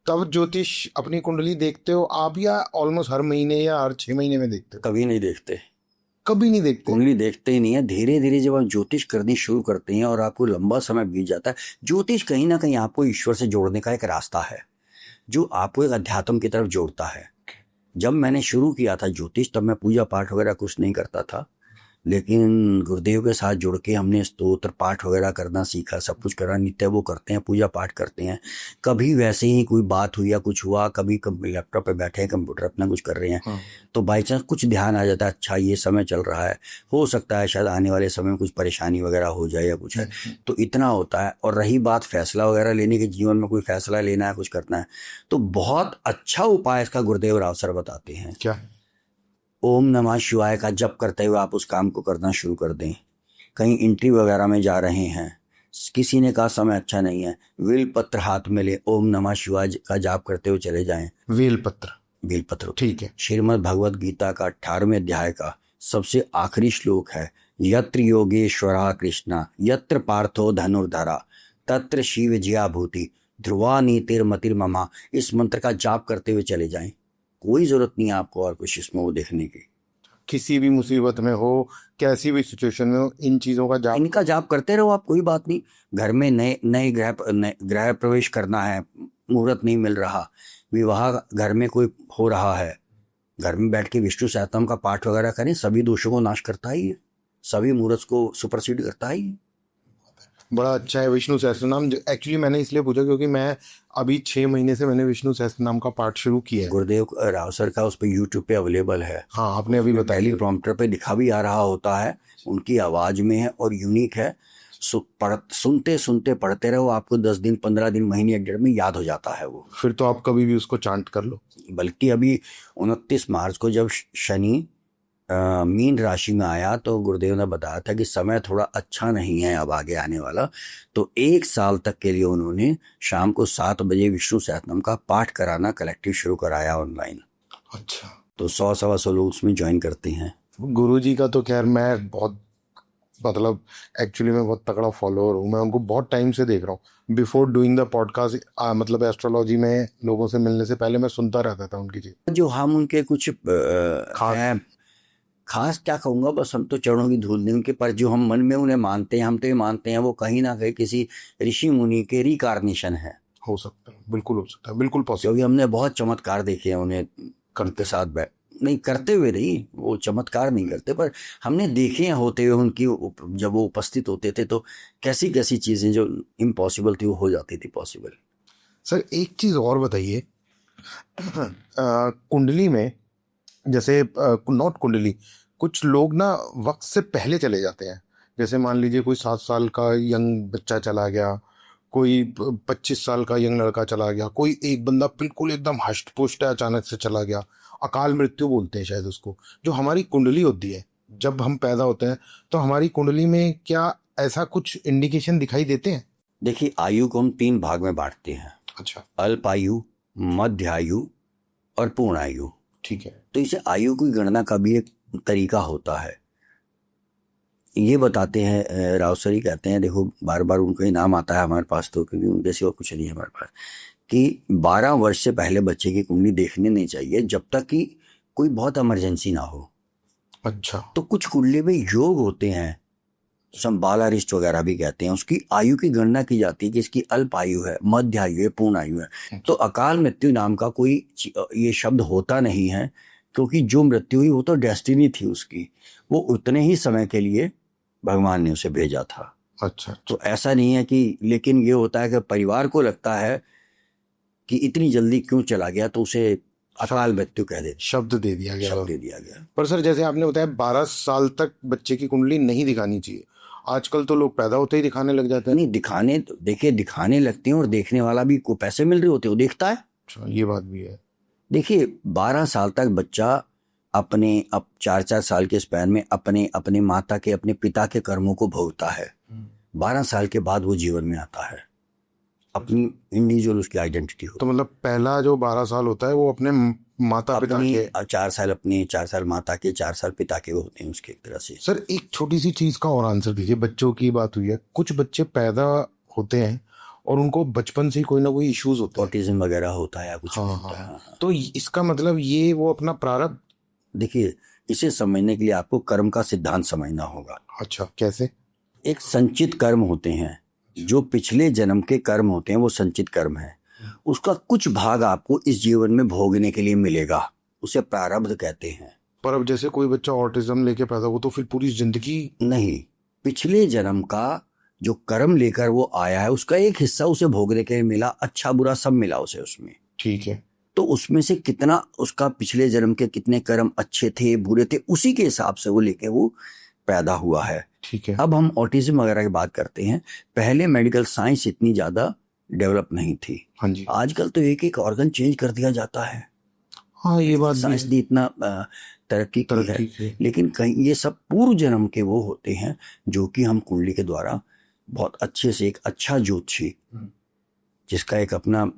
तब ज्योतिष अपनी कुंडली देखते हो आप, या ऑलमोस्ट हर महीने या हर 6 महीने में देखते हो? कभी नहीं देखते, कभी नहीं देखते? कुंडली देखते ही नहीं है। धीरे धीरे जब आप ज्योतिष करनी शुरू करते हैं और आपको लंबा समय बीत जाता है, ज्योतिष कहीं ना कहीं आपको ईश्वर से जोड़ने का एक रास्ता है, जो आपको एक अध्यात्म की तरफ जोड़ता है। जब मैंने शुरू किया था ज्योतिष, तब मैं पूजा पाठ वगैरह कुछ नहीं करता था, लेकिन गुरुदेव के साथ जुड़ के हमने स्तोत्र पाठ वगैरह करना सीखा, सब कुछ करना, नित्य वो करते हैं, पूजा पाठ करते हैं। कभी वैसे ही कोई बात हुई या कुछ हुआ, कभी लैपटॉप पे बैठे हैं, कंप्यूटर अपना कुछ कर रहे हैं, हाँ। तो बाई चांस कुछ ध्यान आ जाता है, अच्छा ये समय चल रहा है, हो सकता है शायद आने वाले समय में कुछ परेशानी वगैरह हो जाए या कुछ है, तो इतना होता है। और रही बात फैसला वगैरह लेने के, जीवन में कोई फैसला लेना है, कुछ करना है, तो बहुत अच्छा उपाय इसका गुरुदेव राव सर बताते हैं। क्या? ओम नमः शिवाय का जप करते हुए आप उस काम को करना शुरू कर दें। कहीं इंटरव्यू वगैरह में जा रहे हैं, किसी ने कहा समय अच्छा नहीं है, बेल पत्र हाथ में ले ओम नमः शिवाय का जाप करते हुए चले जाएं। बेल पत्र? बेल पत्र, ठीक है। श्रीमद् भगवद गीता का 18वें अध्याय का सबसे आखिरी श्लोक है, यत्र योगेश्वरा कृष्णा यत्र पार्थो धनुर्धरा तत्र शिव जिया भूति ध्रुवा नीतिर्मतिर्ममा। इस मंत्र का जाप करते हुए चले जाएं, कोई जरूरत नहीं है आपको और कुछ इसमें वो देखने की। किसी भी मुसीबत में हो, कैसी भी सिचुएशन में हो, इन चीजों का जाप, इनका जाप करते रहो आप, कोई बात नहीं। घर में नए नए गृह प्रवेश करना है, मुहूर्त नहीं मिल रहा, विवाह घर में कोई हो रहा है, घर में बैठ के विष्णु सहस्त्रनाम का पाठ वगैरह करें, सभी दोषों को नाश करता ही है, सभी मुहूर्त को सुपरसीड करता ही है। बड़ा अच्छा है विष्णु सहस्त्रनाम। एक्चुअली मैंने इसलिए पूछा क्योंकि मैं अभी 6 महीने से मैंने विष्णु सहस्त्रनाम का पाठ शुरू किया है। गुरुदेव राव सर का उस पर यूट्यूब पे अवेलेबल है। हाँ, आपने अभी बताया। पहली प्रॉम्प्टर पे दिखा भी आ रहा होता है, उनकी आवाज में है और यूनिक है। सुनते सुनते पढ़ते रहो, आपको 10 दिन 15 दिन महीने 1 डेढ़ में याद हो जाता है वो। फिर तो आप कभी भी उसको चांट कर लो। बल्कि अभी 29 मार्च को जब शनि मीन राशि में आया तो गुरुदेव ने बताया था कि समय थोड़ा अच्छा नहीं है अब आगे आने वाला, तो 1 साल तक के लिए उन्होंने शाम को 7 बजे विष्णु सहस्त्रनाम का पाठ कराना कलेक्टिव शुरू कराया ऑनलाइन। अच्छा। तो 100-125 लोग उसमें ज्वाइन करते हैं। गुरुजी का तो खैर मैं बहुत, मतलब एक्चुअली मैं बहुत तगड़ा फॉलोअर हूँ, मैं उनको बहुत टाइम से देख रहा हूँ। बिफोर डूइंग द पॉडकास्ट, मतलब एस्ट्रोलॉजी में लोगों से मिलने से पहले मैं सुनता रहता था उनकी चीज। जो हम उनके कुछ खास क्या कहूँगा, बस हम तो चरणों की धूल दें उनके, पर जो हम मन में उन्हें मानते हैं, हम तो ये मानते हैं वो कहीं ना कहीं किसी ऋषि मुनि के रिकार्नेशन है। हो सकता है, बिल्कुल हो सकता है, बिल्कुल पॉसिबल। क्योंकि हमने बहुत चमत्कार देखे हैं उन्हें उनके साथ नहीं करते हुए, नहीं वो चमत्कार नहीं करते, पर हमने देखे हैं होते हुए उनकी, जब वो उपस्थित होते थे तो कैसी कैसी चीज़ें जो इम्पॉसिबल थी वो हो जाती थी पॉसिबल। सर एक चीज़ और बताइए, कुंडली में जैसे नॉट कुंडली, कुछ लोग ना वक्त से पहले चले जाते हैं। जैसे मान लीजिए कोई 7 साल का यंग बच्चा चला गया, कोई 25 साल का यंग लड़का चला गया, कोई एक बंदा बिल्कुल एकदम हष्ट पुष्ट है अचानक से चला गया, अकाल मृत्यु बोलते हैं शायद उसको। जो हमारी कुंडली होती है, जब हम पैदा होते हैं तो हमारी कुंडली में क्या ऐसा कुछ इंडिकेशन दिखाई देते हैं? देखिए, आयु को हम 3 भाग में बांटते हैं, अच्छा, अल्प आयु, मध्य आयु और पूर्ण आयु। ठीक है। तो इसे आयु की गणना का भी एक तरीका होता है। ये बताते हैं राव सर ही कहते हैं, देखो बार बार उनका ही नाम आता है हमारे पास, तो क्योंकि उनके सिवा कुछ नहीं है हमारे पास, कि 12 वर्ष से पहले बच्चे की कुंडली देखने नहीं चाहिए जब तक कि कोई बहुत इमरजेंसी ना हो। अच्छा, तो कुछ कुंडली में योग होते हैं, संबाला रिष्ट वगैरह भी कहते हैं, उसकी आयु की गणना की जाती है कि इसकी अल्प आयु है, मध्य आयु है, पूर्ण आयु है। तो अकाल मृत्यु नाम का कोई ये शब्द होता नहीं है, क्योंकि जो मृत्यु हुई वो तो डेस्टिनी थी उसकी, वो उतने ही समय के लिए भगवान ने उसे भेजा था। अच्छा, तो ऐसा नहीं है कि, लेकिन ये होता है कि परिवार को लगता है कि इतनी जल्दी क्यों चला गया, तो उसे अकाल मृत्यु कह देते, शब्द दे दिया गया। शब्द दे दिया गया। पर सर जैसे आपने बताया 12 साल तक बच्चे की कुंडली नहीं दिखानी चाहिए, आजकल तो लोग पैदा होते ही दिखाने लग जाते हैं। नहीं दिखाने, देखिए दिखाने लगते हैं और देखने वाला भी को पैसे मिल रहे होते हैं, वो देखता है। अच्छा, ये बात भी है। देखिए 12 साल तक बच्चा अपने, अब 4-4 साल के स्पैन में अपने माता के, अपने पिता के कर्मों को भोगता है। 12 साल के बाद वो जीवन में आता है, अपनी इंडिविजुअल उसकी आइडेंटिटी होती तो मतलब पहला जो 12 साल होता है वो अपने माता पिता अपनी के। 4 साल अपने, 4 साल माता के, 4 साल पिता के होते हैं उसके, एक तरह से। सर एक छोटी सी चीज का और आंसर दीजिए, बच्चों की बात हुई है, कुछ बच्चे पैदा होते हैं और उनको बचपन से ही कोई ना कोई इश्यूज होते हैं, ऑटिज्म वगैरह होता है या कुछ हाँ होता है। हाँ, हाँ। तो इसका मतलब ये वो अपना प्रारब्ध। देखिए, इसे समझने के लिए आपको कर्म का सिद्धांत समझना होगा। अच्छा, कैसे? एक संचित कर्म होते हैं, जो पिछले जन्म के कर्म होते हैं वो संचित कर्म है, उसका कुछ भाग आपको इस जीवन में भोगने के लिए मिलेगा, उसे प्रारब्ध कहते हैं। पर अब जैसे कोई बच्चा ऑटिज्म लेके पैदा हो तो फिर पूरी जिंदगी। नहीं, पिछले जन्म का जो कर्म लेकर वो आया है उसका एक हिस्सा उसे भोगने के लिए मिला, अच्छा बुरा सब मिला उसे उसमें। ठीक है, तो उसमें से कितना उसका पिछले जन्म के कितने कर्म अच्छे थे बुरे थे, उसी के हिसाब से वो लेके वो पैदा हुआ है। ठीक है। अब हम ऑटिज्म वगैरह की बात करते हैं, पहले मेडिकल साइंस इतनी ज्यादा डेवलप नहीं थी, हाँ जी, आजकल तो एक एक ऑर्गन चेंज कर दिया जाता है। हाँ ये बात भी साइंस है। ने इतना तरक्की की है, तरक्की की। लेकिन कहीं ये सब पूर्व जन्म के वो होते हैं जो कि हम कुंडली के द्वारा बहुत अच्छे से, एक अच्छा ज्योतिषी जिसका एक अपना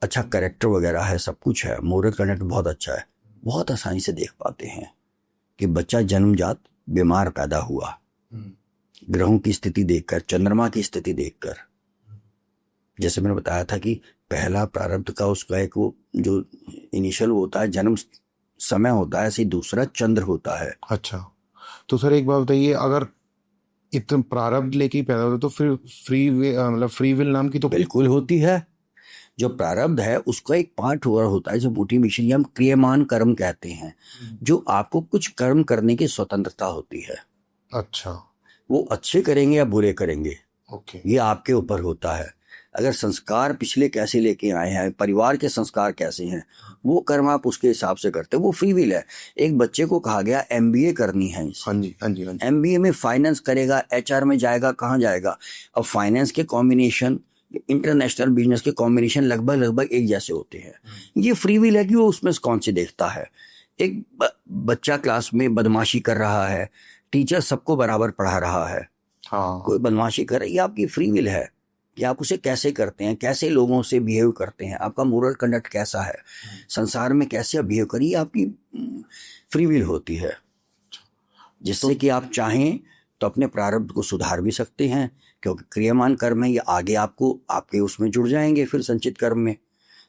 अच्छा कैरेक्टर वगैरह है, सब कुछ है, मोरल कंडक्ट बहुत अच्छा है, बहुत आसानी से देख पाते हैं कि बच्चा जन्मजात बीमार पैदा हुआ, ग्रहों की स्थिति देखकर, चंद्रमा की स्थिति देखकर। जैसे मैंने बताया था कि पहला प्रारब्ध का उसका एक वो जो इनिशियल होता है, जन्म समय होता है, ऐसे ही दूसरा चंद्र होता है। अच्छा, तो सर एक बात बताइए, अगर इतना प्रारब्ध लेके ही पैदा होता तो फिर फ्री विल नाम की तो बिल्कुल होती है। जो प्रारब्ध है उसका एक पार्ट हुआ होता है जो मोटिवेशन, या हम क्रियमान कर्म कहते हैं, जो आपको कुछ कर्म करने की स्वतंत्रता होती है। अच्छा, वो अच्छे करेंगे या बुरे करेंगे, ओके, ये आपके ऊपर होता है। अगर संस्कार पिछले कैसे लेके आए हैं, परिवार के संस्कार कैसे हैं, वो कर्म आप उसके हिसाब से करते हैं, वो फ्री विल है। एक बच्चे को कहा गया एमबीए करनी है, हाँ जी, हाँ जी, हाँ जी, एमबीए में फाइनेंस करेगा, एचआर में जाएगा, कहाँ जाएगा? अब फाइनेंस के कॉम्बिनेशन, इंटरनेशनल बिजनेस के कॉम्बिनेशन लगभग एक जैसे होते हैं। ये फ्री विल है कि वो उसमें कौन सी देखता है। एक बच्चा क्लास में बदमाशी कर रहा है, टीचर सबको बराबर पढ़ा रहा है, हाँ, कोई बदमाशी करे, ये आपकी फ्री विल है कि आप उसे कैसे करते हैं, कैसे लोगों से बिहेव करते हैं, आपका मोरल कंडक्ट कैसा है, संसार में कैसे बिहेव करिए, आपकी फ्री विल होती है, जिससे कि आप चाहें तो अपने प्रारब्ध को सुधार भी सकते हैं, क्योंकि क्रियमान कर्म है, ये आगे आपको आपके उसमें जुड़ जाएंगे फिर संचित कर्म में,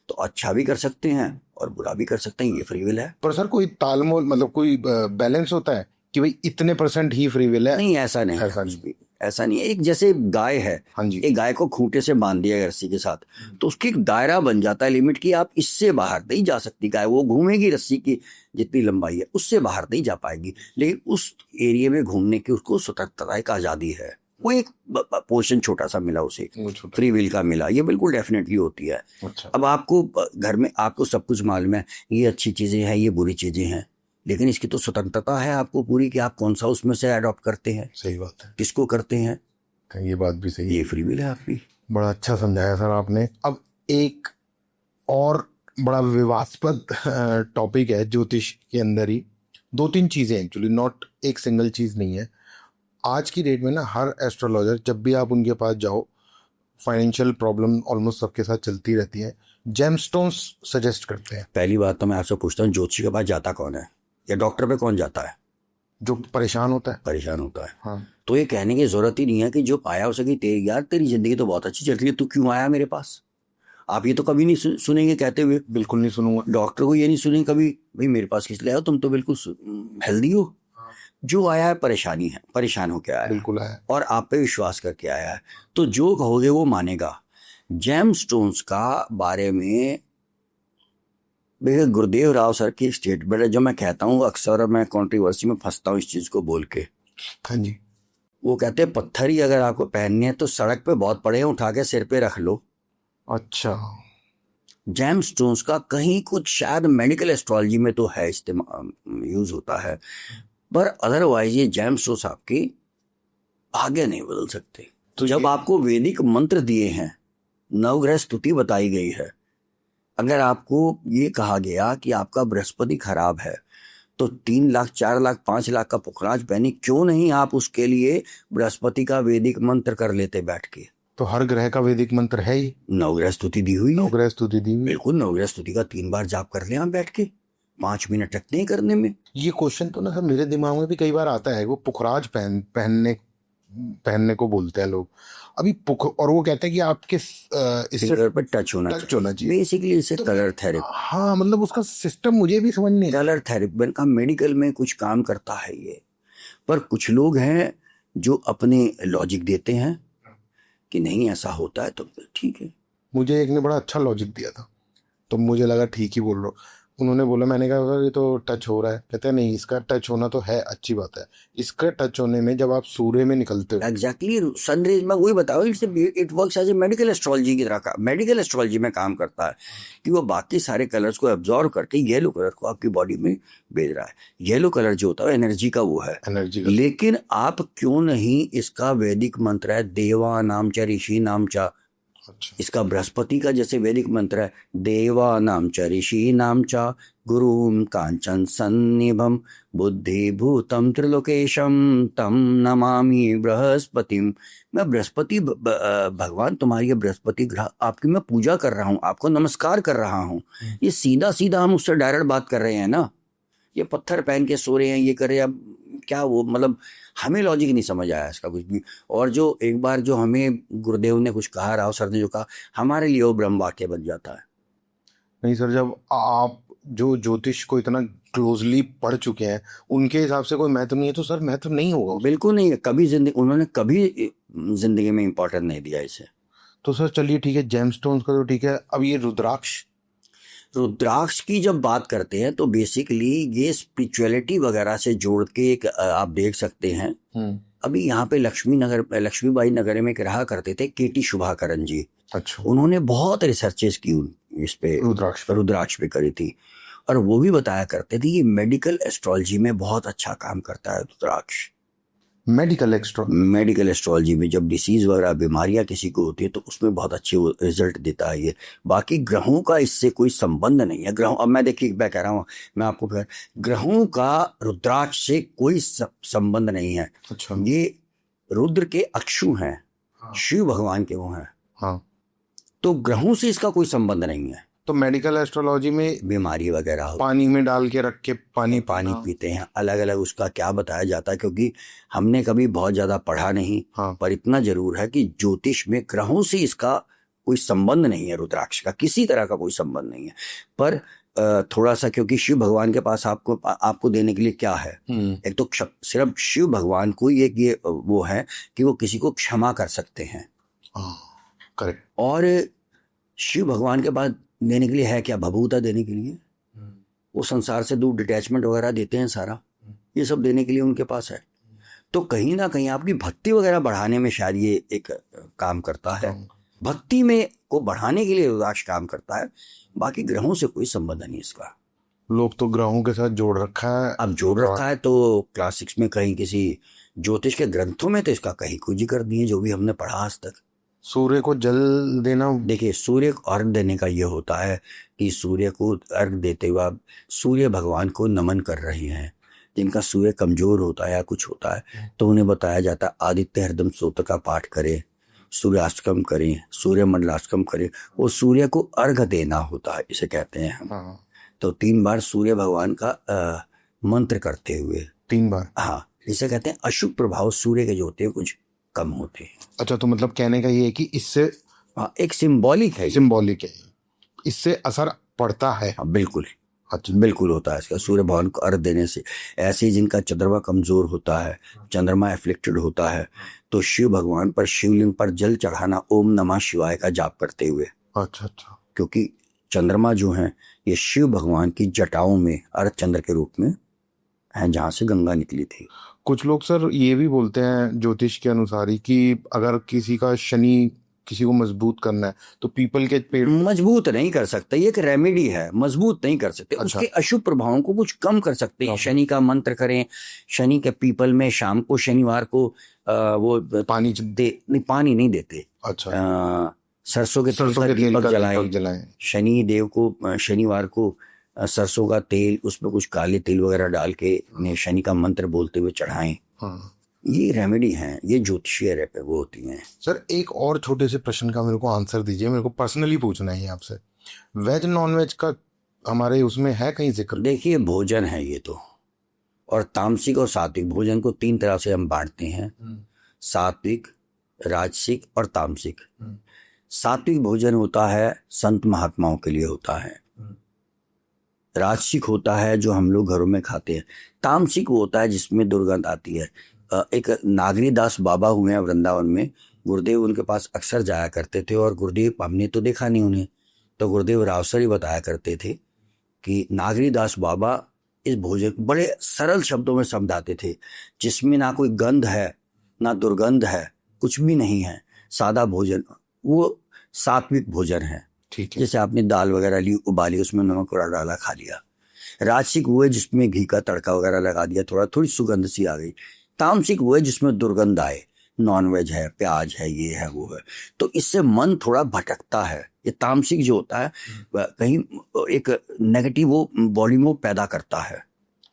तो अच्छा भी कर सकते हैं और बुरा भी कर सकते हैं, ये फ्री विल है। पर सर कोई तालमोल, मतलब कोई बैलेंस होता है कि भाई इतने % ही फ्री विल है? नहीं, ऐसा नहीं, ऐसा नहीं। ऐसा नहीं है। एक जैसे गाय है, हाँ जी, एक गाय को खूंटे से बांध दिया रस्सी के साथ, तो उसकी एक दायरा बन जाता है लिमिट की, आप इससे बाहर नहीं जा सकती गाय, वो घूमेगी रस्सी की जितनी लंबाई है उससे बाहर नहीं जा पाएगी, लेकिन उस एरिया में घूमने की उसको स्वतंत्रता, एक आज़ादी है। वो एक पोर्शन छोटा सा मिला उसे, फ्री विल का मिला, ये बिल्कुल डेफिनेटली होती है। अच्छा, अब आपको घर में आपको सब कुछ मालूम है, ये अच्छी चीज़ें हैं, ये बुरी चीज़ें हैं, लेकिन इसकी तो स्वतंत्रता है आपको पूरी कि आप कौन सा उसमें से अडॉप्ट करते हैं, सही बात है, किसको करते हैं, ये बात भी सही है। ये फ्री विल है आपकी। बड़ा अच्छा समझाया सर आपने। अब एक और बड़ा विवादास्पद टॉपिक है ज्योतिष के अंदर ही, 2-3 चीज़ें एक्चुअली, नॉट एक सिंगल चीज़ नहीं है। आज की डेट में ना हर एस्ट्रोलॉजर, जब भी आप उनके पास जाओ, फाइनेंशियल प्रॉब्लम ऑलमोस्ट सबके साथ चलती रहती है, जेमस्टोन्स सजेस्ट करते हैं। पहली बात तो मैं आपसे पूछता हूँ, ज्योतिषी के पास जाता कौन है, या डॉक्टर पे कौन जाता है? जो परेशान होता है। परेशान होता है। हाँ, तो ये कहने की जरूरत ही नहीं है कि जो पाया उसे कि तेरी यार तेरी जिंदगी तो बहुत अच्छी चल रही है, तू क्यों आया मेरे पास। आप ये तो कभी नहीं सुनेंगे कहते हुए। बिल्कुल नहीं सुनूंगा। डॉक्टर को ये नहीं सुनेंगे कभी, भाई मेरे पास किस लिए आए हो, तुम तो बिल्कुल हेल्दी हो। जो आया है परेशानी है, परेशान होके आया है, बिल्कुल है। और आप पे विश्वास करके आया है, तो जो कहोगे वो मानेगा। जेम स्टोन्स का बारे में देखिए, गुरुदेव राव सर की स्टेटमेंट है जो मैं कहता हूँ, अक्सर मैं कंट्रोवर्सी में फंसता हूँ इस चीज को बोल के। हाँ जी। वो कहते हैं पत्थर ही अगर आपको पहनने हैं तो सड़क पे बहुत पड़े हैं, उठा के सिर पे रख लो। अच्छा। जेम स्टोन्स का कहीं कुछ शायद मेडिकल एस्ट्रोलॉजी में तो है, इस्तेमाल यूज होता है, पर अदरवाइज ये जेम स्टोन्स आपकी आगे नहीं बदल सकते। तो जब आपको वैदिक मंत्र दिए हैं, नवग्रह स्तुति बताई गई है, अगर आपको ये कहा गया कि आपका बृहस्पति खराब है, तो 3 लाख 4 लाख 5 लाख का पुखराज पहनी, क्यों नहीं आप उसके लिए बृहस्पति का वैदिक मंत्र कर लेते बैठ के। तो हर ग्रह का वैदिक मंत्र है ही, नवग्रह स्तुति दी हुई है। नवग्रह स्तुति दी हुई है। बिल्कुल, नवग्रह स्तुति का 3 बार जाप कर ले आप बैठ के, 5 मिनट लगते हैं करने में। ये क्वेश्चन तो ना सर मेरे दिमाग में भी कई बार आता है, वो पुखराज पहनने को बोलते हैं लोग। अभी और वो कहते हैं कि आपके इससे फिंगर पर टच होना चाहिए। बेसिकली इसे कलर थेरेपी। हाँ, मतलब उसका सिस्टम मुझे भी समझ नहीं। कलर थेरेपी का मेडिकल में कुछ काम करता है ये, पर कुछ लोग हैं जो अपने लॉजिक देते हैं कि नहीं ऐसा होता है, तो ठीक है। मुझे एक ने बड़ा अच्छा लॉजिक दिया था, तो मुझे लगा ठीक ही बोल रहा हूँ। उन्होंने बोला, मैंने कहा ये तो टच हो रहा है। कहते हैं नहीं, इसका टच होना तो है, अच्छी बात है। इसका टच होने में जब आप सूर्य में निकलते हो, एग्जैक्टली सनरेज में, वही बताओ, it works as a medical astrology की तरह का, मेडिकल एस्ट्रोलॉजी में काम करता है कि वो बाकी सारे कलर्स को एब्जॉर्व करके येलो कलर को आपकी बॉडी में भेज रहा है। येलो कलर जो होता है एनर्जी का वो है, एनर्जी का। लेकिन आप क्यों नहीं, इसका वैदिक मंत्र है देवा नाम च ऋषि नाम च। अच्छा। इसका बृहस्पति का जैसे वैदिक मंत्र है देवा नाम च ऋषि नाम च गुरुम कांचन सन्निभम बुद्धि भूतम त्रिलोकेशम तम नमामि बृहस्पतिम। मैं बृहस्पति भगवान, तुम्हारी ये बृहस्पति ग्रह आपकी मैं पूजा कर रहा हूँ, आपको नमस्कार कर रहा हूँ। ये सीधा सीधा हम उससे डायरेक्ट बात कर रहे हैं ना। ये पत्थर पहन के सो रहे हैं, ये कर रहे हैं, क्या वो, मतलब हमें लॉजिक नहीं समझ आया इसका कुछ भी। और जो एक बार जो हमें गुरुदेव ने कुछ कहा, राव सर ने जो कहा, हमारे लिए वो ब्रह्म वाक्य बन जाता है। नहीं सर, जब आप जो ज्योतिष को इतना क्लोजली पढ़ चुके हैं, उनके हिसाब से कोई महत्व नहीं है, तो सर महत्व नहीं होगा। बिल्कुल नहीं है, कभी उन्होंने कभी जिंदगी में इंपॉर्टेंस नहीं दिया इसे। तो सर चलिए ठीक है, जेमस्टोन्स का तो ठीक है। अब ये रुद्राक्ष की जब बात करते हैं तो बेसिकली ये स्पिरिचुअलिटी वगैरह से जोड़ के एक आप देख सकते हैं। अभी यहाँ पे लक्ष्मीबाई नगर में रहा करते थे केटी शुभाकरण जी। अच्छा। उन्होंने बहुत रिसर्चेस की इस पे, रुद्राक्ष पे करी थी, और वो भी बताया करते थे ये मेडिकल एस्ट्रोलॉजी में बहुत अच्छा काम करता है रुद्राक्ष। मेडिकल एस्ट्रोलॉजी में जब डिसीज वगैरह बीमारियां किसी को होती है तो उसमें बहुत अच्छे रिजल्ट देता है ये। बाकी ग्रहों का इससे कोई संबंध नहीं है। ग्रहों, अब मैं देखिए मैं कह रहा हूँ, मैं आपको ग्रहों का रुद्राक्ष से कोई संबंध नहीं है। अच्छा। ये रुद्र के अक्षु हैं। हाँ। शिव भगवान के वो हैं। हाँ। तो ग्रहों से इसका कोई संबंध नहीं है। तो मेडिकल एस्ट्रोलॉजी में बीमारी वगैरह पानी में डाल के रख के पानी पीते हैं, अलग अलग उसका क्या बताया जाता है, क्योंकि हमने कभी बहुत ज्यादा पढ़ा नहीं। हाँ। पर इतना जरूर है कि ज्योतिष में ग्रहों से इसका कोई संबंध नहीं है, रुद्राक्ष का किसी तरह का कोई संबंध नहीं है। पर थोड़ा सा, क्योंकि शिव भगवान के पास आपको देने के लिए क्या है, एक तो सिर्फ शिव भगवान को ये वो है कि वो किसी को क्षमा कर सकते हैं। करेक्ट। और शिव भगवान के पास देने के लिए है क्या, भभूता देने के लिए, वो संसार से दूर डिटैचमेंट वगैरह देते हैं सारा, ये सब देने के लिए उनके पास है। तो कहीं ना कहीं आपकी भक्ति वगैरह बढ़ाने में शायद ये एक काम करता है। भक्ति में को बढ़ाने के लिए रुद्राक्ष काम करता है, बाकी ग्रहों से कोई संबंध नहीं इसका। लोग तो ग्रहों के साथ जोड़ रखा है। अब जोड़ रखा है तो क्लासिक्स में कहीं किसी ज्योतिष के ग्रंथों में तो इसका कहीं कुछ कर दिए, जो भी हमने पढ़ा आज तक। सूर्य को जल देना, देखिए सूर्य को अर्घ देने का ये होता है कि सूर्य को अर्घ देते हुए आप सूर्य भगवान को नमन कर रहे हैं। जिनका सूर्य कमजोर होता है या कुछ होता है तो उन्हें बताया जाता है आदित्य हृदय स्तोत्र का पाठ करें, सूर्याष्टकम करें, सूर्य मंडलाष्टकम करें, वो सूर्य को अर्घ देना होता है, इसे कहते हैं हम। हाँ। तो 3 बार सूर्य भगवान का मंत्र करते हुए, 3 बार। हाँ, इसे कहते हैं अशुभ प्रभाव सूर्य के जो होते हैं कुछ कम होते हैं। अच्छा, तो मतलब कहने का ये है कि इससे हाँ, एक सिंबॉलिक है ये। सिंबॉलिक है, इससे असर पड़ता है। हाँ, बिल्कुल अच्छा। बिल्कुल होता है इसका, सूर्य भगवान को अर्घ देने से। ऐसे ही जिनका चंद्रमा कमजोर होता है, चंद्रमा एफ्लिक्टेड होता है, तो शिव भगवान पर, शिवलिंग पर जल चढ़ाना ओम नमः शिवाय का जाप करते हुए, अच्छा अच्छा। क्योंकि चंद्रमा जो है ये शिव भगवान की जटाओं में अर्धचंद्र के रूप में है, जहाँ से गंगा निकली थी। कुछ लोग सर ये भी बोलते हैं ज्योतिष के अनुसार ही कि अगर किसी का शनि, किसी को मजबूत करना है तो पीपल के पेड़। मजबूत नहीं कर सकते, ये एक रेमेडी है, मजबूत नहीं कर सकते। अच्छा। उसके अशुभ प्रभावों को कुछ कम कर सकते हैं। कम। शनि का मंत्र करें, शनि के पीपल में शाम को, शनिवार को वो पानी नहीं, पानी नहीं देते। अच्छा। सरसों के तेल का दीपक जलाएं। शनि देव को शनिवार को सरसों का तेल, उसमें कुछ काले तिल वगैरह डाल के शनि का मंत्र बोलते हुए चढ़ाएं। हाँ। ये रेमेडी हैं, ये ज्योतिषीय वो होती हैं। सर एक और छोटे से प्रश्न का मेरे को आंसर दीजिए, मेरे को पर्सनली पूछना है आपसे। वेज नॉन वेज का हमारे उसमें है कहीं जिक्र? देखिए, भोजन है ये तो, और तामसिक और सात्विक भोजन को 3 तरह से हम बांटते हैं, सात्विक, राजसिक और तामसिक। सात्विक भोजन होता है संत महात्माओं के लिए होता है, राजसिक होता है जो हम लोग घरों में खाते हैं, तामसिक वो होता है जिसमें दुर्गंध आती है। एक नागरीदास बाबा हुए हैं वृंदावन में, गुरुदेव उनके पास अक्सर जाया करते थे, और गुरुदेव, हमने तो देखा नहीं उन्हें, तो गुरुदेव रावसर ही बताया करते थे कि नागरीदास बाबा इस भोजन, बड़े सरल शब्दों में समझाते थे, जिसमें ना कोई गंध है ना दुर्गंध है, कुछ भी नहीं है, सादा भोजन, वो सात्विक भोजन है। ठीक है। जैसे आपने दाल वगैरह ली, उबाली, उसमें नमक वगैरह डाला, खा लिया। राजसिक वो है जिसमें घी का तड़का वगैरह लगा दिया, थोड़ी सुगंध सी आ गई। तामसिक वो है जिसमें दुर्गंध आए, नॉनवेज है, प्याज है, ये है, वो है, तो इससे मन थोड़ा भटकता है। ये तामसिक जो होता है कहीं एक नेगेटिव वो बॉडी में पैदा करता है।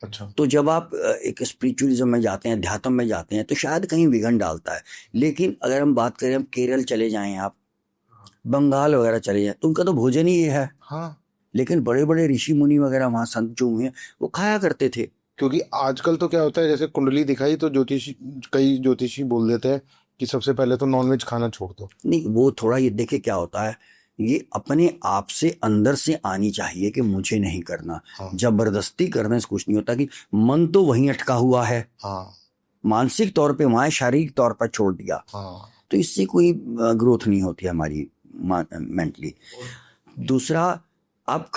अच्छा। तो जब आप एक स्पिरिचुअलिज्म में जाते हैं, अध्यात्म में जाते हैं, तो शायद कहीं विघन डालता है। लेकिन अगर हम बात करें, हम केरल चले जाएं, आप बंगाल वगैरह चले जाएं, तो उनका तो भोजन ही ये है। हाँ। लेकिन बड़े बड़े ऋषि मुनि वगैरह वहाँ संत जो हुए वो खाया करते थे। क्योंकि आजकल तो क्या होता है, जैसे कुंडली दिखाई तो कई ज्योतिषी बोल देते हैं कि सबसे पहले तो नॉनवेज खाना छोड़ दो। नहीं, वो थोड़ा ये देखे क्या होता है, ये अपने आप से अंदर से आनी चाहिए कि मुझे नहीं करना। हाँ। जबरदस्ती करने से कुछ नहीं होता, कि मन तो वहीं अटका हुआ है। हाँ। मानसिक तौर पे वहाँ, शारीरिक तौर पर छोड़ दिया। हाँ। तो इससे कोई ग्रोथ नहीं होती हमारी मेंटली। दूसरा, आप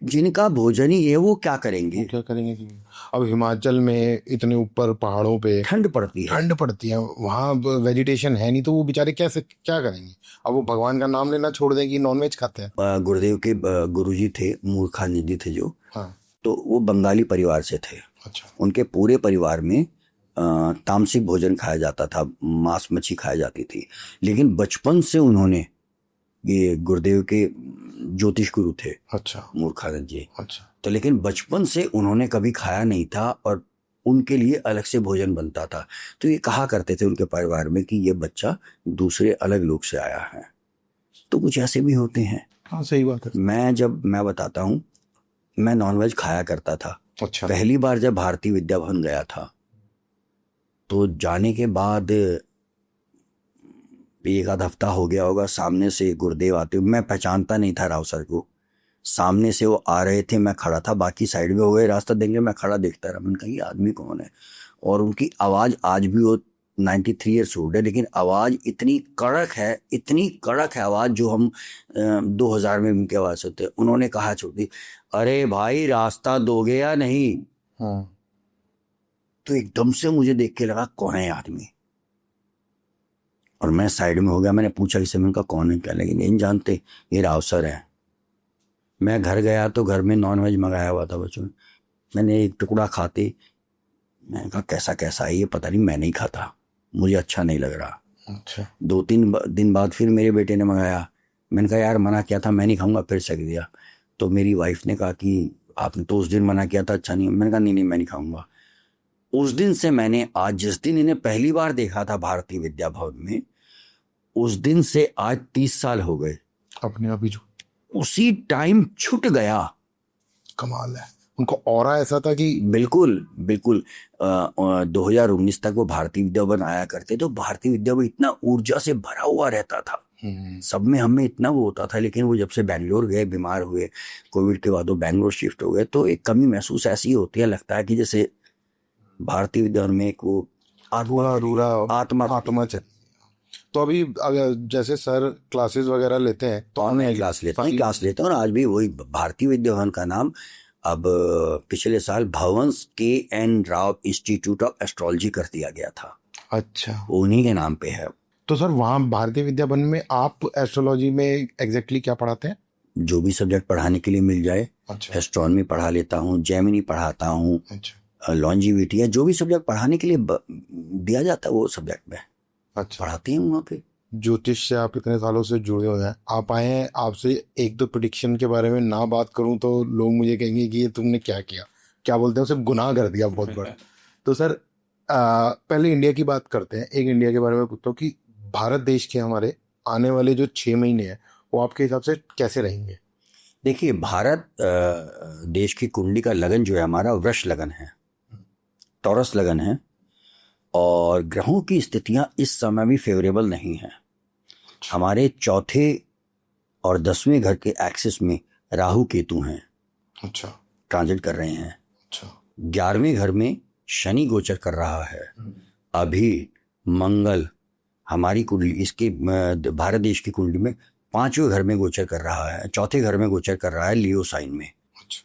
जिनका भोजन ही है वो क्या करेंगे? क्या करेंगे कि अब हिमाचल में इतने ऊपर पहाड़ों पे ठंड पड़ती है, वहाँ वेजिटेशन है नहीं, तो वो बेचारे कैसे क्या करेंगे? अब वो भगवान का नाम लेना छोड़ देंगे, नॉनवेज खाते हैं। गुरुदेव के गुरुजी थे, मूर्खानंद जी थे जो, हाँ। तो वो बंगाली परिवार से थे। अच्छा। उनके पूरे परिवार में तामसिक भोजन खाया जाता था, मांस मच्छी खाई जाती थी। लेकिन बचपन से उन्होंने, ये गुरुदेव के ज्योतिष गुरु थे। अच्छा। मूर्खानंद जी। अच्छा। तो लेकिन बचपन से उन्होंने कभी खाया नहीं था, और उनके लिए अलग से भोजन बनता था। तो ये कहा करते थे उनके परिवार में कि ये बच्चा दूसरे अलग लोग से आया है। तो कुछ ऐसे भी होते हैं। हाँ, सही बात है। मैं बताता हूँ, मैं नॉनवेज खाया करता था। अच्छा। पहली बार जब भारतीय विद्या भवन गया था, तो जाने के बाद 1 आध हफ्ता हो गया होगा, सामने से गुरुदेव आते हुए, मैं पहचानता नहीं था राव सर को, सामने से वो आ रहे थे, मैं खड़ा था, बाकी साइड में हो गए, रास्ता देंगे, मैं खड़ा देखता रहा। मैंने कहा ये आदमी कौन है? और उनकी आवाज़, आज भी वो 93 ईयर्स ओल्ड है, लेकिन आवाज़ इतनी कड़क है आवाज़, जो हम 2000 में उनकी आवाज़ सुनते हैं। उन्होंने कहा छोटी, अरे भाई रास्ता दोगे या नहीं? हाँ। तो एकदम से मुझे देख के लगा कौन है आदमी, और मैं साइड में हो गया। मैंने पूछा इसे, मैंने कहा कौन है? क्या? लेकिन नहीं जानते, ये राव सर है। मैं घर गया तो घर में नॉनवेज मंगाया हुआ था बच्चों ने, मैंने एक टुकड़ा खाते, मैंने कहा कैसा है ये, पता नहीं, मैं नहीं खाता, मुझे अच्छा नहीं लग रहा। अच्छा। 2-3 दिन बाद फिर मेरे बेटे ने मंगाया, मैंने कहा यार मना किया था, मैं नहीं खाऊंगा, फिर सक दिया। तो मेरी वाइफ ने कहा कि आपने तो उस दिन मना किया था, अच्छा नहीं। मैंने कहा नहीं मैं नहीं खाऊंगा। उस दिन से मैंने, आज जिस दिन इन्हें पहली बार देखा था भारतीय विद्या भवन में, उस दिन से आज 30 साल हो गए, अपने आप ही जो उसी टाइम छूट गया। कमाल है, उनको ऑरा ऐसा था कि बिल्कुल बिल्कुल। 2019 तक वो भारतीय विद्या भवन आया करते, तो भारतीय विद्या भवन इतना ऊर्जा से भरा हुआ रहता था, सब में हमें इतना वो होता था। लेकिन वो जब से बैंगलोर गए, बीमार हुए, कोविड के बाद वो बैंगलोर शिफ्ट हो गए, तो एक कमी महसूस ऐसी होती है, लगता है कि जैसे भारतीय विद्या भवन में एक वो अधूरा अधूरा आत्मा आत्मा चल। तो अभी अगर जैसे सर क्लासेस वगैरह लेते हैं तो ऑनलाइन क्लास लेता हूँ, क्लास लेता हूँ, और आज भी वही भारतीय विद्या भवन का नाम अब पिछले साल Bhavans K N. Rao institute of astrology कर दिया गया था, अच्छा। उन्हीं के नाम पे है। तो सर वहाँ भारतीय विद्या भवन में आप एस्ट्रोलॉजी में एग्जैक्टली क्या पढ़ाते हैं? जो भी सब्जेक्ट पढ़ाने के लिए मिल जाए, अच्छा एस्ट्रोनॉमी पढ़ा लेता हूँ, जेमिनी पढ़ाता हूँ, अच्छा लॉन्जिविटी है, जो भी सब्जेक्ट पढ़ाने के लिए दिया जाता है वो सब्जेक्ट में अच्छा। पढ़ाते हैं वहाँ पे। ज्योतिष से आप इतने सालों से जुड़े हुए हैं, आप आए हैं, आपसे एक दो प्रिडिक्शन के बारे में ना बात करूं तो लोग मुझे कहेंगे कि ये तुमने क्या किया, क्या बोलते हैं उसे, गुनाह कर दिया बहुत बड़ा। तो सर पहले इंडिया की बात करते हैं, एक इंडिया के बारे में पूछता हूँ कि भारत देश के हमारे आने वाले जो 6 महीने हैं वो आपके हिसाब से कैसे रहेंगे? देखिए, भारत देश की कुंडली का लगन जो है हमारा वृष लगन है, टॉरस लगन है, और ग्रहों की स्थितियां इस समय भी फेवरेबल नहीं है। हमारे चौथे और 10वें घर के एक्सिस में राहु केतु हैं, अच्छा ट्रांजिट कर रहे हैं। अच्छा 11वें घर में शनि गोचर कर रहा है। अभी मंगल हमारी कुंडली, इसके भारत देश की कुंडली में 5वें घर में गोचर कर रहा है, चौथे घर में गोचर कर रहा है लियो साइन में।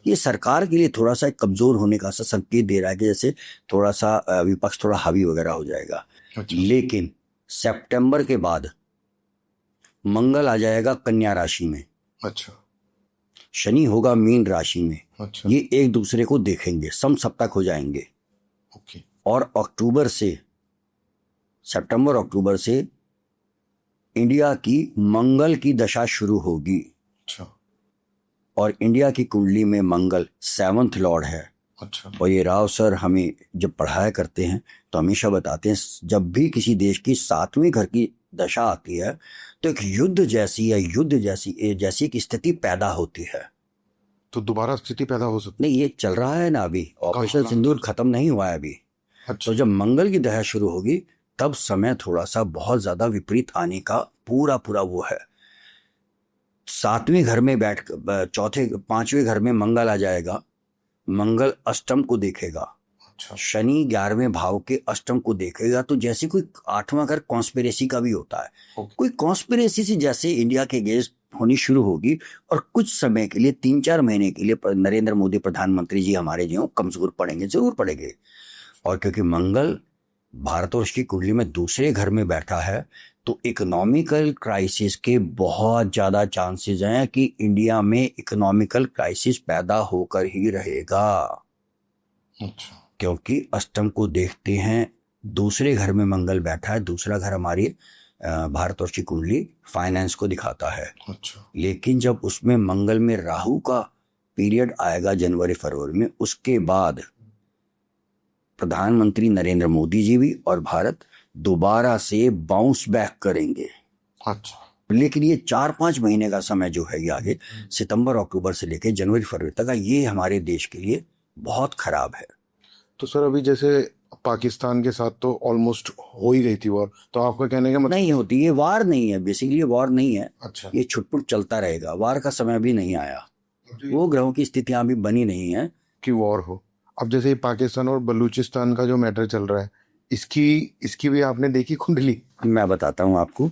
ये सरकार के लिए थोड़ा सा कमजोर होने का सा संकेत दे रहा है कि जैसे थोड़ा सा विपक्ष थोड़ा हावी वगैरह हो जाएगा। अच्छा लेकिन सितंबर के बाद मंगल आ जाएगा कन्या राशि में, अच्छा शनि होगा मीन राशि में, अच्छा ये एक दूसरे को देखेंगे, समसप्तक हो जाएंगे। ओके और सितंबर अक्टूबर से इंडिया की मंगल की दशा शुरू होगी। अच्छा और इंडिया की कुंडली में मंगल 7th लॉर्ड है। अच्छा और ये राव सर हमें जब पढ़ाया करते हैं तो हमेशा बताते हैं, जब भी किसी देश की 7वें घर की दशा आती है तो एक युद्ध जैसी या युद्ध जैसी एक स्थिति पैदा होती है। तो दोबारा स्थिति पैदा हो सकती नहीं, ये चल रहा है ना, अभी ऑपरेशन सिंदूर खत्म नहीं हुआ है अभी। अच्छा तो जब मंगल की दशा शुरू होगी तब समय थोड़ा सा बहुत ज्यादा विपरीत आने का पूरा वो है। 7वें घर में बैठ, 5वें घर में मंगल आ जाएगा, मंगल अष्टम को देखेगा, अच्छा शनि 11वें भाव के अष्टम को देखेगा। तो जैसे कोई 8वां घर कॉन्स्पिरेसी का भी होता है, ओके कोई कॉन्स्पिरेसी से जैसे इंडिया के अगेंस्ट होनी शुरू होगी, और कुछ समय के लिए 3-4 महीने के लिए नरेंद्र मोदी प्रधानमंत्री जी हमारे जो कमजोर पड़ेंगे, जरूर पड़ेंगे। और क्योंकि मंगल भारतवर्ष की कुंडली में दूसरे घर में बैठा है तो इकोनॉमिकल क्राइसिस के बहुत ज़्यादा चांसेस हैं कि इंडिया में इकोनॉमिकल क्राइसिस पैदा होकर ही रहेगा। अच्छा क्योंकि अष्टम को देखते हैं, दूसरे घर में मंगल बैठा है, दूसरा घर हमारी भारतवर्ष की कुंडली फाइनेंस को दिखाता है। अच्छा लेकिन जब उसमें मंगल में राहु का पीरियड आएगा जनवरी फरवरी में, उसके बाद प्रधानमंत्री नरेंद्र मोदी जी भी और भारत दोबारा से बाउंस बैक करेंगे। अच्छा लेकिन ये 4-5 महीने का समय जो है, ये आगे सितंबर अक्टूबर से लेकर जनवरी फरवरी तक, ये हमारे देश के लिए बहुत खराब है। तो सर अभी जैसे पाकिस्तान के साथ तो ऑलमोस्ट हो ही गई थी वॉर, तो आपका कहने का मतलब नहीं होती, ये वार नहीं है, बेसिकली ये वार नहीं है, अच्छा ये छुटपुट चलता रहेगा। वार का समय भी नहीं आया, वो ग्रहों की स्थितियां अभी बनी नहीं है कि वॉर हो। अब जैसे ये पाकिस्तान और बलूचिस्तान का जो मैटर चल रहा है, इसकी भी आपने देखी कुंडली? मैं बताता हूँ आपको।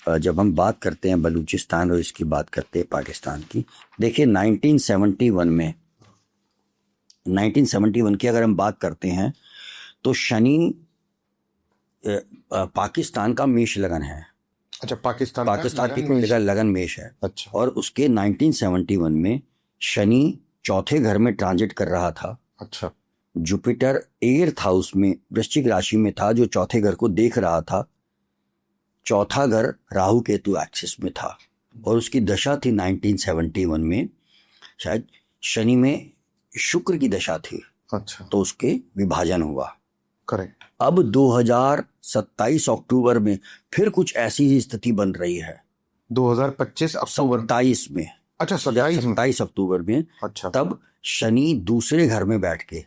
जब हम बात करते हैं बलूचिस्तान और इसकी बात करते हैं पाकिस्तान की, देखिए 1971 की अगर हम बात करते हैं तो शनि पाकिस्तान का मेष लगन है। अच्छा पाकिस्तान की कुंडली का लगन मेष है। अच्छा और उसके 1971 में शनि चौथे घर में ट्रांजिट कर रहा था। अच्छा जुपिटर 8th हाउस में वृश्चिक राशि में था, जो चौथे घर को देख रहा था। चौथा घर राहु केतु एक्सिस में था और उसकी दशा थी 1971 में, शायद शनि में शुक्र की दशा थी। अच्छा तो उसके विभाजन हुआ। करेक्ट। अब 2027 अक्टूबर में फिर कुछ ऐसी ही स्थिति बन रही है। 2025 अक्टूबर। 27 में, अच्छा 27 में। 27 अक्टूबर में अच्छा। तब शनि दूसरे घर में बैठ के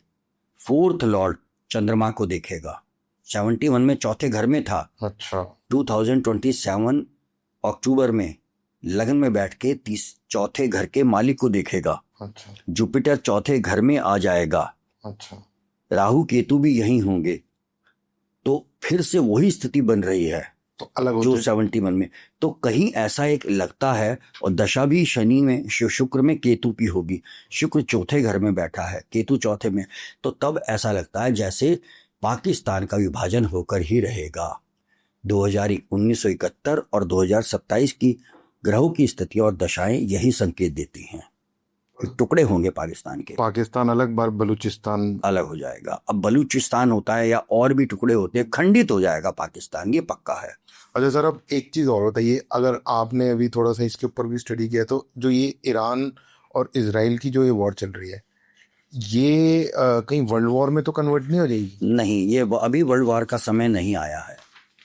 फोर्थ लॉर्ड चंद्रमा को देखेगा। 71 में चौथे घर में था। अच्छा। 2027 अक्टूबर में लगन में बैठ के चौथे घर के मालिक को देखेगा। अच्छा। जुपिटर चौथे घर में आ जाएगा। अच्छा। राहु केतु भी यहीं होंगे। तो फिर से वही स्थिति बन रही है तो अलग जो होते 71 में। तो कहीं ऐसा एक लगता है, और दशा भी शनि में, शुक्र में केतु की होगी। शुक्र चौथे घर में बैठा है, केतु चौथे में। तो तब ऐसा लगता है जैसे पाकिस्तान का विभाजन होकर ही रहेगा। 1971 और 2027 की ग्रहों की स्थिति और दशाएं यही संकेत देती हैं। टुकड़े होंगे पाकिस्तान के, पाकिस्तान अलग, बार बलूचिस्तान अलग हो जाएगा। अब बलूचिस्तान होता है या और भी टुकड़े होते हैं, खंडित हो जाएगा पाकिस्तान, ये पक्का है। अच्छा सर, अब एक चीज़ और बताइए, अगर आपने अभी थोड़ा सा इसके ऊपर भी स्टडी किया तो जो ये ईरान और इजराइल की जो ये वॉर चल रही है, ये कहीं वर्ल्ड वॉर में तो कन्वर्ट नहीं हो जाएगी? नहीं, ये अभी वर्ल्ड वॉर का समय नहीं आया है।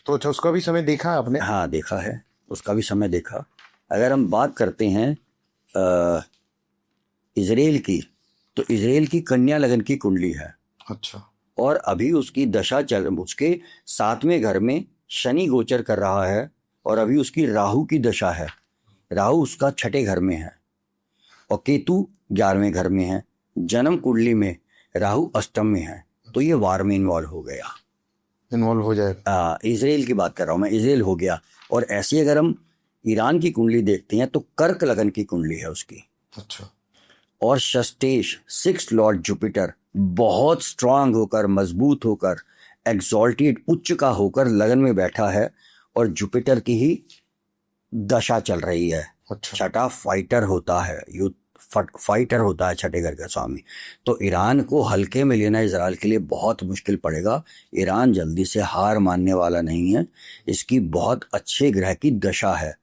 तो अच्छा, उसका भी समय देखा है आपने? हाँ, देखा है, उसका भी समय देखा। अगर हम बात करते हैं इजराइल की, तो इजराइल की कन्या लगन की कुंडली है। अच्छा। और अभी उसकी दशा उसके 7वें घर में शनि गोचर कर रहा है, और अभी उसकी राहु की दशा है। राहु उसका 6ठे घर में है और केतु 11वें घर में है। जन्म कुंडली में राहु अष्टम में है, तो ये वार में इन्वॉल्व हो गया, इन्वॉल्व हो जाए। इजराइल की बात कर रहा हूँ मैं, इजराइल हो गया। और ऐसी अगर हम ईरान की कुंडली देखते हैं तो कर्क लगन की कुंडली है उसकी। अच्छा। और षष्ठेश 6 लॉर्ड जुपिटर बहुत स्ट्रांग होकर, मजबूत होकर, एग्जॉल्टेड, उच्च का होकर लगन में बैठा है, और जुपिटर की ही दशा चल रही है। अच्छा। 6ठा फाइटर होता है, युद्ध फाइटर होता है 6ठे घर का स्वामी। तो ईरान को हल्के में लेना इजराइल के लिए बहुत मुश्किल पड़ेगा। ईरान जल्दी से हार मानने वाला नहीं है, इसकी बहुत अच्छे ग्रह की दशा है।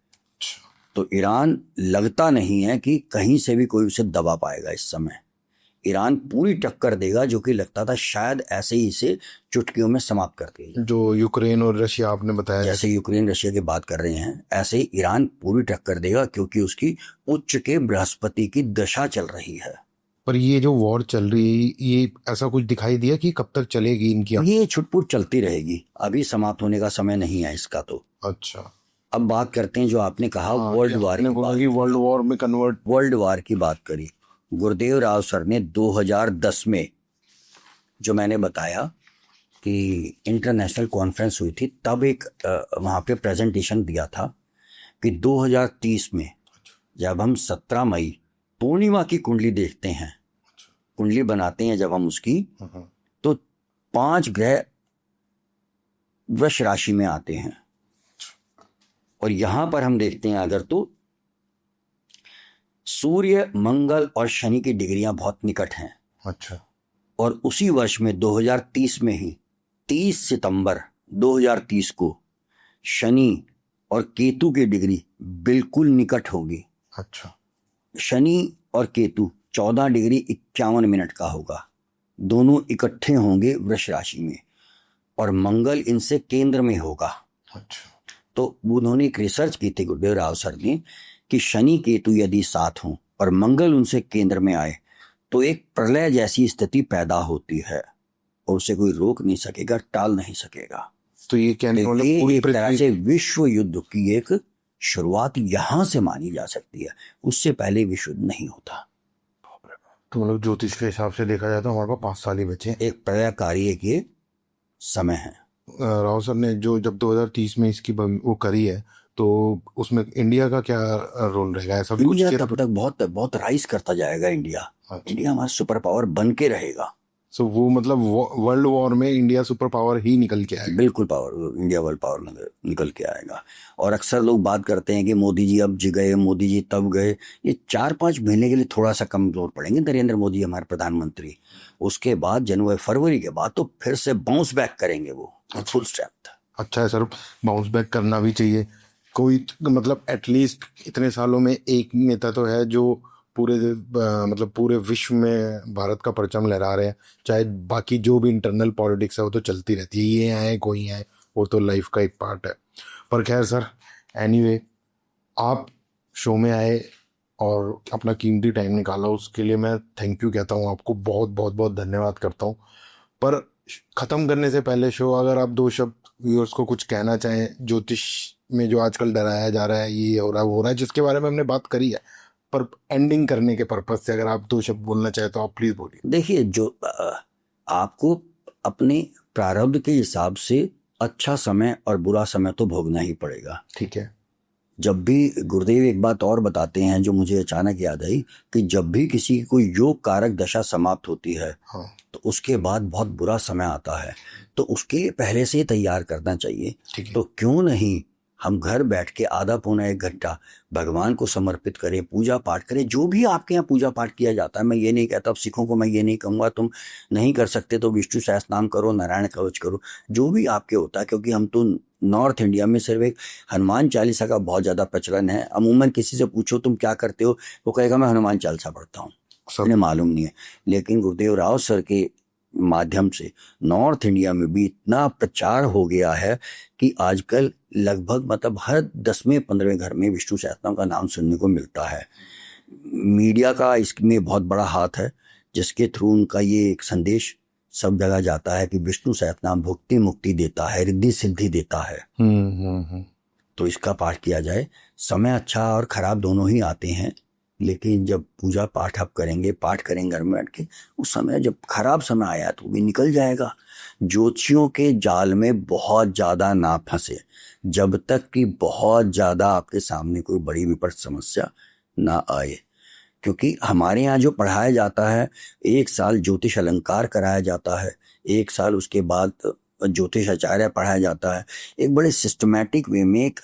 तो ईरान लगता नहीं है कि कहीं से भी कोई उसे दबा पाएगा इस समय। ईरान पूरी टक्कर देगा, जो कि लगता था शायद ऐसे ही इसे चुटकियों में समाप्त कर देगा। जो यूक्रेन और रशिया आपने बताया, जैसे यूक्रेन रशिया की बात कर रहे हैं, ऐसे ही ईरान पूरी टक्कर देगा, क्योंकि उसकी उच्च के बृहस्पति की दशा चल रही है। पर ये जो वॉर चल रही है, ये ऐसा कुछ दिखाई दिया कि कब तक चलेगी इनकी? ये छुटपुट चलती रहेगी, अभी समाप्त होने का समय नहीं है इसका। तो अच्छा। अब बात करते हैं जो आपने कहा वर्ल्ड वार की, वर्ल्ड वॉर में कन्वर्ट, वर्ल्ड वार की बात करी। गुरुदेव राव सर ने 2010 में, जो मैंने बताया कि इंटरनेशनल कॉन्फ्रेंस हुई थी, तब एक वहाँ पे प्रेजेंटेशन दिया था कि 2030 में जब हम 17 मई पूर्णिमा की कुंडली देखते हैं, कुंडली बनाते हैं जब हम उसकी, तो 5 ग्रह वृष राशि में आते हैं। और यहाँ पर हम देखते हैं अगर, तो सूर्य, मंगल और शनि की डिग्रियां बहुत निकट हैं। अच्छा। और उसी वर्ष में 2030 में ही 30 सितंबर 2030 को शनि और केतु की डिग्री बिल्कुल निकट होगी। अच्छा। शनि और केतु 14 डिग्री 51 मिनट का होगा, दोनों इकट्ठे होंगे वृष राशि में, और मंगल इनसे केंद्र में होगा। अच्छा। तो उन्होंने एक रिसर्च की थी गुरुदेव राव सर ने कि शनि केतु यदि साथ हों और मंगल उनसे केंद्र में आए तो एक प्रलय जैसी स्थिति पैदा होती है, और उसे कोई रोक नहीं सकेगा, टाल नहीं सकेगा। तो ये कहने वाला ये एक तरह से विश्व युद्ध की एक शुरुआत यहां से मानी जा सकती है, उससे पहले विश्व युद्ध नहीं होता। तो मतलब ज्योतिष के हिसाब से देखा जाए तो हमारे पास 5 साल ही बचे। एक प्रलयकारी एक ये समय है। राव सर ने जो जब 2030 में इसकी वो करी है, तो उसमें इंडिया का क्या रोल रहेगा? ऐसा भी कुछ? इंडिया तब तक बहुत बहुत राइज करता जाएगा इंडिया। अच्छा। इंडिया हमारा सुपर पावर बन के रहेगा। सो वो मतलब वर्ल्ड वॉर में इंडिया सुपर पावर ही निकल के आएगा? बिल्कुल, पावर, इंडिया वर्ल्ड पावर निकल के आएगा। और अक्सर लोग बात करते हैं कि मोदी जी अब गए, मोदी जी तब गए। ये 4-5 महीने के लिए थोड़ा सा कमजोर पड़ेंगे नरेंद्र मोदी हमारे प्रधानमंत्री। उसके बाद जनवरी फरवरी के बाद तो फिर से बाउंस बैक करेंगे वो फुल स्ट्रेंथ। अच्छा है सर, बाउंस बैक करना भी चाहिए। कोई मतलब एटलीस्ट इतने सालों में एक नेता तो है जो पूरे मतलब पूरे विश्व में भारत का परचम लहरा रहे हैं। चाहे बाकी जो भी इंटरनल पॉलिटिक्स है वो तो चलती रहती है, ये आए कोई आए, वो तो लाइफ का एक पार्ट है। पर खैर सर, एनीवे, आप शो में आए और अपना कीमती टाइम निकाला, उसके लिए मैं थैंक यू कहता हूँ आपको, बहुत बहुत बहुत धन्यवाद करता हूँ। पर ख़त्म करने से पहले शो, अगर आप दो शब्द व्यूअर्स को कुछ कहना चाहें, ज्योतिष में जो आजकल डराया जा रहा है, ये हो रहा है वो हो रहा है, जिसके बारे में हमने बात करी है, पर एंडिंग करने के पर्पज से अगर आप दो शब्द बोलना चाहें तो आप प्लीज़ बोलिए। देखिए, जो आपको अपने प्रारब्ध के हिसाब से अच्छा समय और बुरा समय तो भोगना ही पड़ेगा। ठीक है। जब भी गुरुदेव एक बात और बताते हैं जो मुझे अचानक याद आई, कि जब भी किसी की कोई योग कारक दशा समाप्त होती है, हाँ। तो उसके बाद बहुत बुरा समय आता है, तो उसके लिए पहले से ही तैयार करना चाहिए। ठीक है। तो क्यों नहीं हम घर बैठ के आधा पौना 1 घंटा भगवान को समर्पित करें, पूजा पाठ करें, जो भी आपके यहाँ पूजा पाठ किया जाता है। मैं ये नहीं कहता, अब सिखों को मैं ये नहीं कहूँगा तुम नहीं कर सकते तो विष्णु सहस्त्रनाम करो, नारायण कवच करो, जो भी आपके होता है। क्योंकि हम तो नॉर्थ इंडिया में सिर्फ एक हनुमान चालीसा का बहुत ज़्यादा प्रचलन है। अमूमन किसी से पूछो तुम क्या करते हो, वो कहेगा मैं हनुमान चालीसा पढ़ता हूँ, उन्हें मालूम नहीं है। लेकिन गुरुदेव राव सर के माध्यम से नॉर्थ इंडिया में भी इतना प्रचार हो गया है कि आजकल लगभग मतलब हर 10वें 15वें घर में विष्णु सहस्त्रनाम का नाम सुनने को मिलता है। मीडिया का इसमें बहुत बड़ा हाथ है, जिसके थ्रू उनका ये एक संदेश सब जगह जाता है कि विष्णु सहस्त्रनाम भुक्ति मुक्ति देता है, रिद्धि सिद्धि देता है। तो इसका पाठ किया जाए। समय अच्छा और खराब दोनों ही आते हैं, लेकिन जब पूजा पाठ आप करेंगे, पाठ करेंगे घर में बैठ के, उस समय जब खराब समय आया तो भी निकल जाएगा। ज्योतिषियों के जाल में बहुत ज़्यादा ना फंसे, जब तक कि बहुत ज़्यादा आपके सामने कोई बड़ी विपरीत समस्या ना आए। क्योंकि हमारे यहाँ जो पढ़ाया जाता है, 1 साल ज्योतिष अलंकार कराया जाता है, 1 साल उसके बाद ज्योतिष आचार्य पढ़ाया जाता है। एक बड़े सिस्टमैटिक वे में एक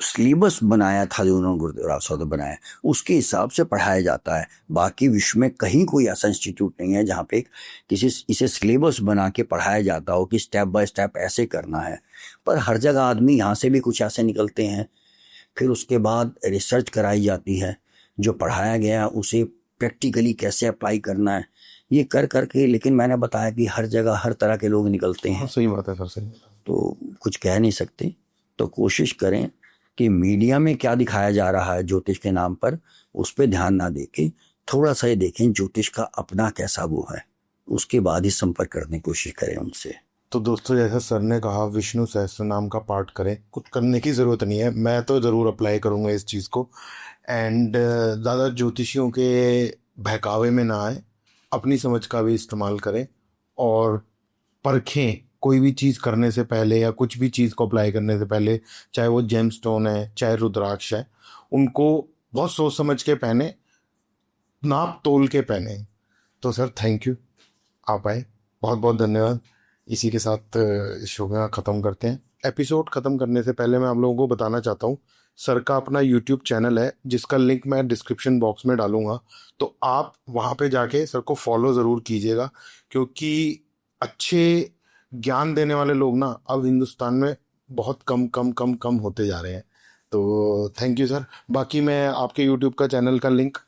सिलेबस बनाया था जो उन्होंने गुरुदेव राव सर ने बनाया, उसके हिसाब से पढ़ाया जाता है। बाकी विश्व में कहीं कोई ऐसा इंस्टीट्यूट नहीं है जहाँ पे किसी इसे सिलेबस बना के पढ़ाया जाता हो कि स्टेप बाय स्टेप ऐसे करना है। पर हर जगह आदमी यहाँ से भी कुछ ऐसे निकलते हैं। फिर उसके बाद रिसर्च कराई जाती है, जो पढ़ाया गया उसे प्रैक्टिकली कैसे अप्लाई करना है, ये कर करके। लेकिन मैंने बताया कि हर जगह हर तरह के लोग निकलते हैं। सही बात है सर, सही। तो कुछ कह नहीं सकते। तो कोशिश करें कि मीडिया में क्या दिखाया जा रहा है ज्योतिष के नाम पर, उस पर ध्यान ना देके थोड़ा सा ये देखें ज्योतिष का अपना कैसा वो है, उसके बाद ही संपर्क करने की कोशिश करें उनसे। तो दोस्तों, जैसा सर ने कहा, विष्णु सहस्त्र नाम का पाठ करें, कुछ करने की ज़रूरत नहीं है। मैं तो ज़रूर अप्लाई करूँगा इस चीज़ को। एंड ज़्यादा ज्योतिषियों के बहकावे में ना आए, अपनी समझ का भी इस्तेमाल करें और परखें कोई भी चीज़ करने से पहले या कुछ भी चीज़ को अप्लाई करने से पहले, चाहे वो जेमस्टोन है, चाहे रुद्राक्ष है, उनको बहुत सोच समझ के पहने, नाप तोल के पहने। तो सर थैंक यू, आप आए, बहुत बहुत धन्यवाद। इसी के साथ इस शो में ख़त्म करते हैं। एपिसोड ख़त्म करने से पहले मैं आप लोगों को बताना चाहता हूँ, सर का अपना यूट्यूब चैनल है जिसका लिंक मैं डिस्क्रिप्शन बॉक्स में डालूंगा, तो आप वहाँ पे जाके सर को फॉलो ज़रूर कीजिएगा। क्योंकि अच्छे ज्ञान देने वाले लोग ना अब हिंदुस्तान में बहुत कम कम कम कम होते जा रहे हैं। तो थैंक यू सर। बाकी मैं आपके यूट्यूब का चैनल का लिंक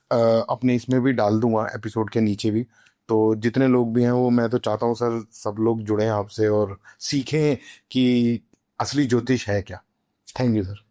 अपने इसमें भी डाल दूंगा, एपिसोड के नीचे भी। तो जितने लोग भी हैं वो, मैं तो चाहता हूँ सर सब लोग जुड़ें आपसे और सीखें कि असली ज्योतिष है क्या। Thank you sir.